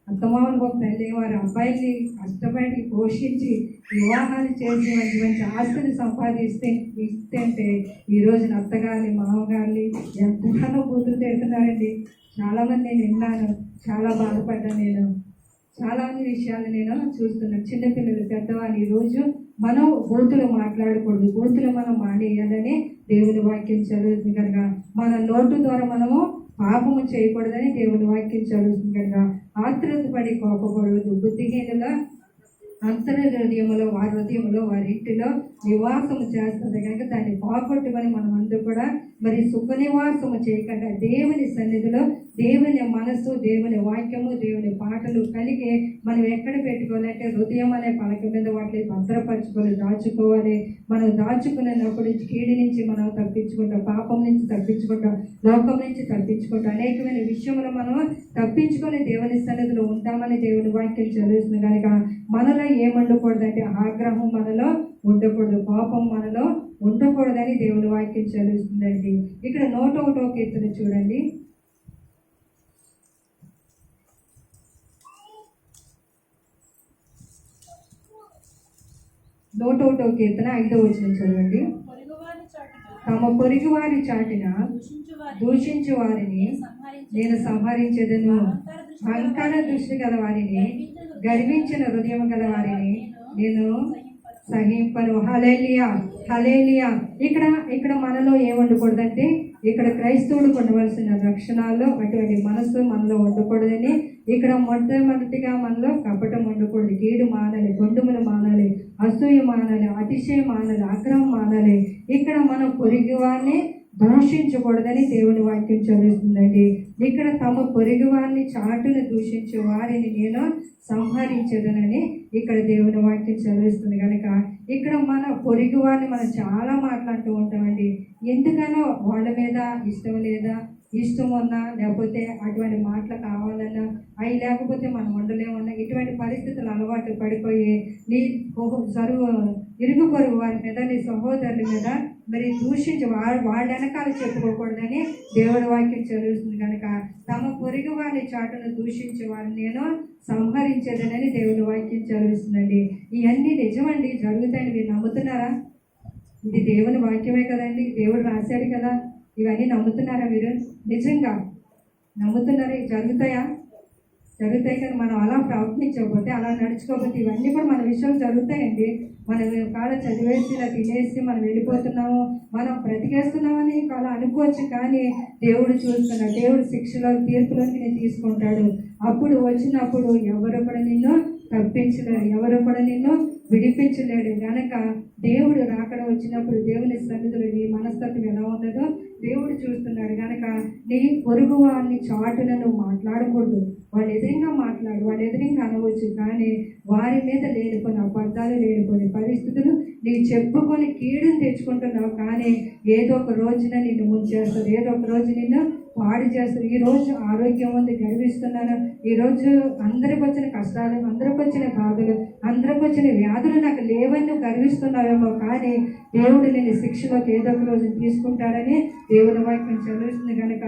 అత్తమామలు ఒక తల్లి వారి అబ్బాయిని కష్టపడి పోషించి వివాహాలు చేసి మంచి మంచి ఆస్తులు సంపాదిస్తే ఈ రోజున అత్తగారిని మామగారిని ఎంతగానో బూతులు తిడుతున్నారండి. చాలామంది నేను విన్నాను, చాలా బాధపడ్డాను. నేను చాలామంది విషయాలు నేను చూస్తున్నాను. చిన్నపిల్లలు, పెద్దవాళ్ళు ఈరోజు మనం బూతులు మాట్లాడకూడదు, బూతులు మనం మానేయాలని దేవుని వాక్యం చదువుతుంది. కనుక మన నోటు ద్వారా మనము పాపము చేయకూడదని దేవుని వాక్యం చదువుతుంది. కనుక ఆతృతపడి కోపకూడదు, బుద్ధిహీనుల అంతర్హృదయములో వారి హృదయంలో వారి ఇంటిలో నివాసము చేస్తుంది. కనుక దాన్ని పోగొట్టుకొని మనం అందరూ కూడా మరి సుఖ నివాసము చేయకుండా దేవుని సన్నిధిలో దేవుని మనసు, దేవుని వాక్యము, దేవుని పాటలు కలిగి మనం ఎక్కడ పెట్టుకోవాలంటే హృదయం అనే పలక మీద వాటిని భద్రపరచుకొని దాచుకోవాలి. మనం దాచుకున్నప్పుడు కీడి నుంచి మనం తప్పించుకుంటాం, పాపం నుంచి తప్పించుకుంటాం, లోకం నుంచి తప్పించుకుంటాం, అనేకమైన విషయంలో మనం తప్పించుకొని దేవుని సన్నిధిలో ఉంటామని దేవుని వాక్యం చదువుతుంది. కనుక మనలో ఏమండకూడదంటే ఆగ్రహం మనలో ఉండకూడదు, కోపం మనలో ఉండకూడదని దేవుని వాక్యం చదువుతుందండి. ఇక్కడ 101వ కీర్తన చూడండి. 101వ కీర్తన 5వ వచనం చదవండి. తమ పొరుగు వారి చాటిన దూషించు వారిని నేను సంహరించేదను. అహంకార దృష్టి గల వారిని, గర్వించిన హృదయం గల వారిని నేను సహింపను. హల్లెలూయా, హల్లెలూయా. ఇక్కడ ఇక్కడ మనలో ఏముండకూడదంటే, ఇక్కడ క్రైస్తవుడు ఉండవలసిన లక్షణాల్లో అటువంటి మనసు మనలో ఉండకూడదని, ఇక్కడ మొట్టమొదటిగా మనలో కపటం ఉండకూడదు. కీడు మానాలి, గొండుములు మానాలి, అసూయ మానాలి, అతిశయం మానాలి, ఆగ్రహం మానాలి. ఇక్కడ మన పొరుగు వారిని దూషించకూడదని దేవుని వాక్యం చదువుతుందండి. ఇక్కడ తమ పొరుగు వారిని చాటును దూషించే వారిని నేను సంహరించదనని ఇక్కడ దేవుని వాక్యం చదివిస్తుంది. కనుక ఇక్కడ మన పొరుగు వారిని మనం చాలా మాట్లాడుతూ ఉంటామండి. ఎందుకనో వాళ్ళ మీద ఇష్టం లేదా, ఇష్టం ఉన్నా లేకపోతే అటువంటి మాటలు కావాలన్నా, అవి లేకపోతే మనం ఉండలేమన్నా, ఇటువంటి పరిస్థితులు అలవాటు పడిపోయి నీ ఇరుగు పొరుగు వారి మీద, నీ సహోదరుల మీద మరి దూషించి వాళ్ళ వెనకాల చెప్పుకోకూడదని దేవుడి వాక్యం చదువుతుంది. కనుక తమ పొరుగు వారి చాటును దూషించే వారిని నేను సంహరించేదనని దేవుడి వాక్యం చదివిస్తుందండి. ఇవన్నీ నిజమండి, జరుగుతాయని మీరు నమ్ముతున్నారా? ఇది దేవుని వాక్యమే కదండి, దేవుడు రాశాడు కదా. ఇవన్నీ నమ్ముతున్నారా మీరు? నిజంగా నమ్ముతున్నారా? జరుగుతాయా? జరుగుతాయి. కానీ మనం అలా ప్రయత్నించకపోతే, అలా నడుచుకోకపోతే ఇవన్నీ కూడా మన విషయాలు జరుగుతాయండి. మనం కాడ చదివేసి ఇలా తినేసి మనం వెళ్ళిపోతున్నాము, మనం బ్రతికేస్తున్నామని అలా అనుకోవచ్చు. కానీ దేవుడు చూస్తున్నాడు. దేవుడు శిక్షలో తీర్పులోకి నేను తీసుకుంటాడు. అప్పుడు వచ్చినప్పుడు ఎవరు కూడా నిన్ను తప్పించలేరు, ఎవరు కూడా నిన్ను విడిపించలేడు. కనుక దేవుడు రాకడ వచ్చినప్పుడు దేవుని సన్నిధిలో నీ మనస్తత్వం ఎలా ఉన్నదో దేవుడు చూస్తున్నాడు. కనుక నీ పొరుగు వారిని చాటున నువ్వు మాట్లాడకూడదు. వాళ్ళు ఎదురుగా మాట్లాడు, వాళ్ళు ఎదురుగా అనవచ్చు. కానీ వారి మీద లేనిపోయిన అబద్ధాలు, లేనిపోయిన పరిస్థితులు నీ చెప్పుకొని కీడుని తెచ్చుకుంటున్నావు. కానీ ఏదో ఒక రోజున నిన్ను ముంచేస్తుంది, ఏదో ఒక రోజు నిన్ను పాడు చేస్తారు. ఈరోజు ఆరోగ్యం ఉంది, గర్విస్తున్నాను. ఈరోజు అందరికి వచ్చిన కష్టాలు, అందరికి వచ్చిన బాధలు, అందరికి వచ్చిన వ్యాధులు నాకు లేవని నువ్వు గర్విస్తున్నావేమో. కానీ దేవుడు నేను శిక్షలోకి ఏదో ఒక రోజు తీసుకుంటాడని దేవుని వాక్యం చదువుతుంది. కనుక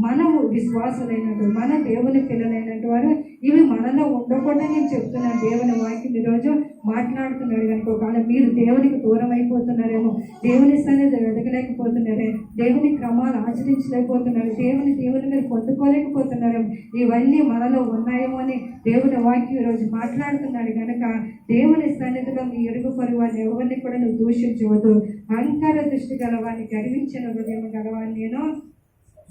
మనము విశ్వాసులైనట్టు, మన దేవుని పిల్లలైనట్టు వారు ఇవి మనలో ఉండకూడదని నేను చెప్తున్నాను. దేవుని వాక్యం ఈరోజు మాట్లాడుతున్నాడు. కనుక ఒకవేళ మీరు దేవునికి దూరం అయిపోతున్నారేమో, దేవుని సన్నిధి ఎదగలేకపోతున్నారే, దేవుని క్రమాలు ఆచరించలేకపోతున్నారు, దేవుని మీరు పొందుకోలేకపోతున్నారేమో, ఇవన్నీ మనలో ఉన్నాయేమో అని దేవుని వాక్యం ఈరోజు మాట్లాడుతున్నాడు. కనుక దేవుని సన్నిధిలో మీ ఇరుగు పొరుగు వారిని ఎవరిని కూడా నువ్వు దూషించవద్దు. అహంకార దృష్టి గలవాన్ని, గర్వించిన హృదయం గలవాన్ని నేను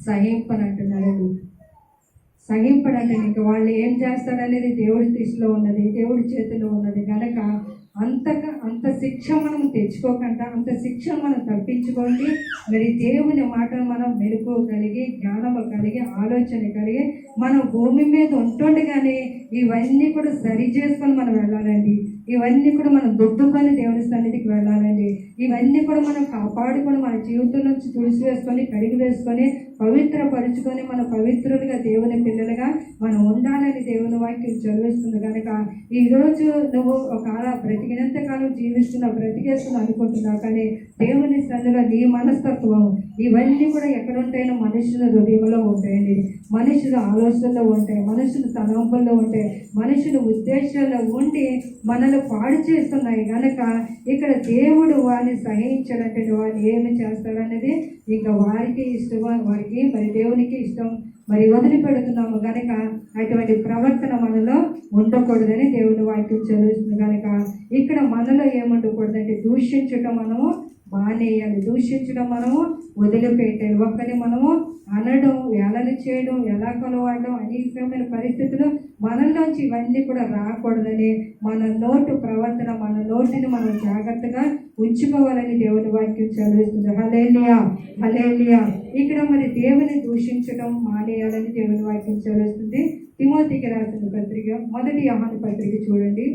సహింపనంటున్నాడు. సహింపడంటే ఇంకా వాళ్ళు ఏం చేస్తాడనేది దేవుడి దృష్టిలో ఉన్నది, దేవుడి చేతిలో ఉన్నది. కనుక అంత శిక్ష మనం తెచ్చుకోకుండా, అంత శిక్ష మనం తప్పించుకోండి. మరి దేవుని మాటను మనం మెలకు కలిగి, జ్ఞానము కలిగి, ఆలోచన కలిగి మనం భూమి మీద ఉంటుండగానే ఇవన్నీ కూడా సరి చేసుకొని మనం వెళ్ళాలండి. ఇవన్నీ కూడా మనం దుడ్డుకొని దేవుని సన్నిధికి వెళ్ళాలండి. ఇవన్నీ కూడా మనం కాపాడుకొని మన జీవితం నుంచి తుడిచివేసుకొని, కడిగి వేసుకొని, పవిత్రపరుచుకొని మన పవిత్రులుగా దేవుని పిల్లలుగా మనం ఉండాలని దేవుని వాక్యం చదివిస్తుంది. కనుక ఈరోజు నువ్వు ఒక బ్రతికినంత కాలం జీవిస్తున్నావు, బ్రతికేస్తున్నావు అనుకుంటున్నావు. కానీ దేవుని సన్నిధిలో నీ మనస్తత్వం ఇవన్నీ కూడా ఎక్కడ ఉంటాయో మనుషుల హృదయంలో ఉంటాయండి, మనుషుల ఆలోచనలో ఉంటాయి, మనుషుల తలంపుల్లో ఉంటాయి, మనుషుల ఉద్దేశాల్లో ఉండి మనల్ని పాడు చేస్తున్నాయి. కనుక ఇక్కడ దేవుడు వారిని సహించాలంటే వారిని ఏమి చేస్తాడనేది ఇంకా వారికి ఇష్టం, వారికి మరి దేవునికి ఇష్టం, మరి వదిలిపెడుతున్నాము. కనుక అటువంటి ప్రవర్తన మనలో ఉండకూడదని దేవుని వాక్యం చదువుతుంది. కనుక ఇక్కడ మనలో ఏముండకూడదంటే దూషించటం మనము మానేయాలి, దూషించడం మనము వదిలిపెట్టాలి. ఒక్కని మనము అనడం, వేళలు చేయడం, ఎలా కొలవడం, అనేకమైన పరిస్థితులు మనలోంచి ఇవన్నీ కూడా రాకూడదని మన నోటు ప్రవర్తన, మన నోటిని మనం జాగ్రత్తగా ఉంచుకోవాలని దేవుని వాక్యం చదివిస్తుంది. హల్లెలూయా, హల్లెలూయా. ఇక్కడ మరి దేవుని దూషించడం మానేయాలని దేవుని వాక్యం చదివిస్తుంది. తిమోతికి రాసిన పత్రిక, 1 యోహాను పత్రిక చూడండి.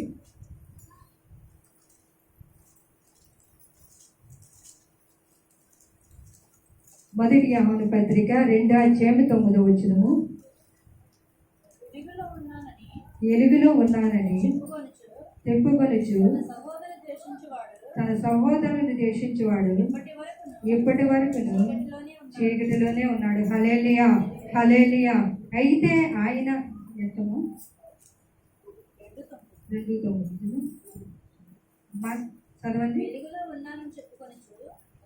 మొదటి యోహాను పత్రిక 2:9 ఎలుగులో ఉన్నానని చెప్పుకొనుచు తన సహోదరుని ద్వేషించువాడు ఇప్పటి వరకు చీకటిలోనే ఉన్నాడు. హల్లెలూయా, హల్లెలూయా. అయితే ఆయన ఎంతమో 2:9 చదవండి.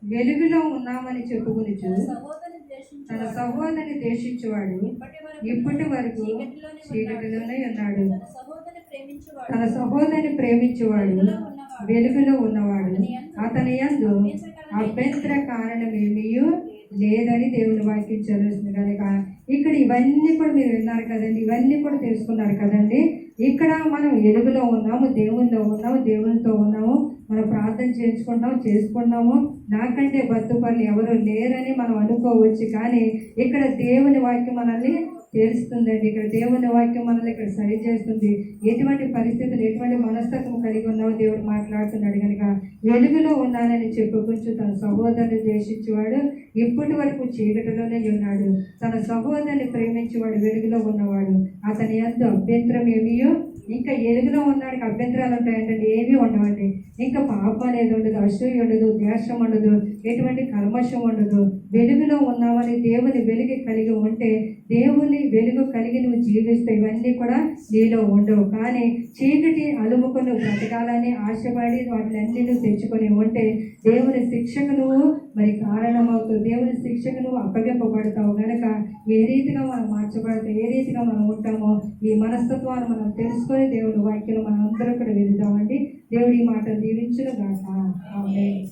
వెలుగులో ఉన్నామని చెప్పుకొనుచు తన సహోదరుని ద్వేషించువాడు ఇప్పటి వరకు చీకటిలోనే ఉన్నాడు. తన సహోదరుని ప్రేమించువాడు వెలుగులో ఉన్నవాడు అతని యందు అభ్యంతర కారణమేమీ లేదని దేవుని వాక్యం చదువుతుంది కనుక ఇక్కడ ఇవన్నీ కూడా మీరు విన్నారు కదండి, ఇవన్నీ కూడా తెలుసుకున్నారు కదండి. ఇక్కడ మనం వెలుగులో ఉన్నాము, దేవునిలో ఉన్నాము, దేవునితో ఉన్నాము, మనం ప్రార్థన చేసుకుంటున్నాము. నాకంటే బతుపల్లి ఎవరు లేరని మనం అనుకోవచ్చు, కానీ ఇక్కడ దేవుని వాక్యం మనల్ని తెలుస్తుందండి. ఇక్కడ దేవుని వాక్యం మనల్ని ఇక్కడ సరి చేస్తుంది. ఎటువంటి పరిస్థితులు, ఎటువంటి మనస్తత్వం కలిగి ఉన్నామో దేవుడు మాట్లాడుతున్నాడు కనుక వెలుగులో ఉన్నానని చెప్పుకుంటూ తన సహోదరుని ద్వేషించేవాడు ఇప్పటి వరకు చీకటిలోనే ఉన్నాడు. తన సహోదరుని ప్రేమించేవాడు వెలుగులో ఉన్నవాడు అతని యందు అభ్యంతరం ఏమీయో. ఇంకా వెలుగులో ఉన్నాడికి అభ్యంతరాలు ఉంటాయంటే ఏమీ ఉండవండి. ఇంకా పాపం అనేది ఉండదు, అసూయ ఉండదు, ద్వేషం ఉండదు, ఎటువంటి కల్మషం ఉండదు. వెలుగులో ఉన్నామని దేవుని వెలుగు కలిగి ఉంటే, దేవుని వెలుగు కలిగి నువ్వు జీవిస్తే ఇవన్నీ కూడా నీలో ఉండవు. కానీ చీకటి అలుముకొని బ్రతకాలని ఆశపడి వాటిని నువ్వు తెచ్చుకొని ఉంటే దేవుని శిక్షకు నువ్వు మరి కారణమవుతావు. దేవుని శిక్షకు నువ్వు అప్పగింపబడతావు. కనుక ఏ రీతిగా మనం మార్చబడతాం, ఏ రీతిగా మనం ఉంటామో ఈ మనస్తత్వాన్ని మనం తెలుసుకొని దేవుని వాక్యం మనం అందరూ కూడా వెళ్తామండి. దేవుడి మాట దీవించును గాక. ఆమేన్.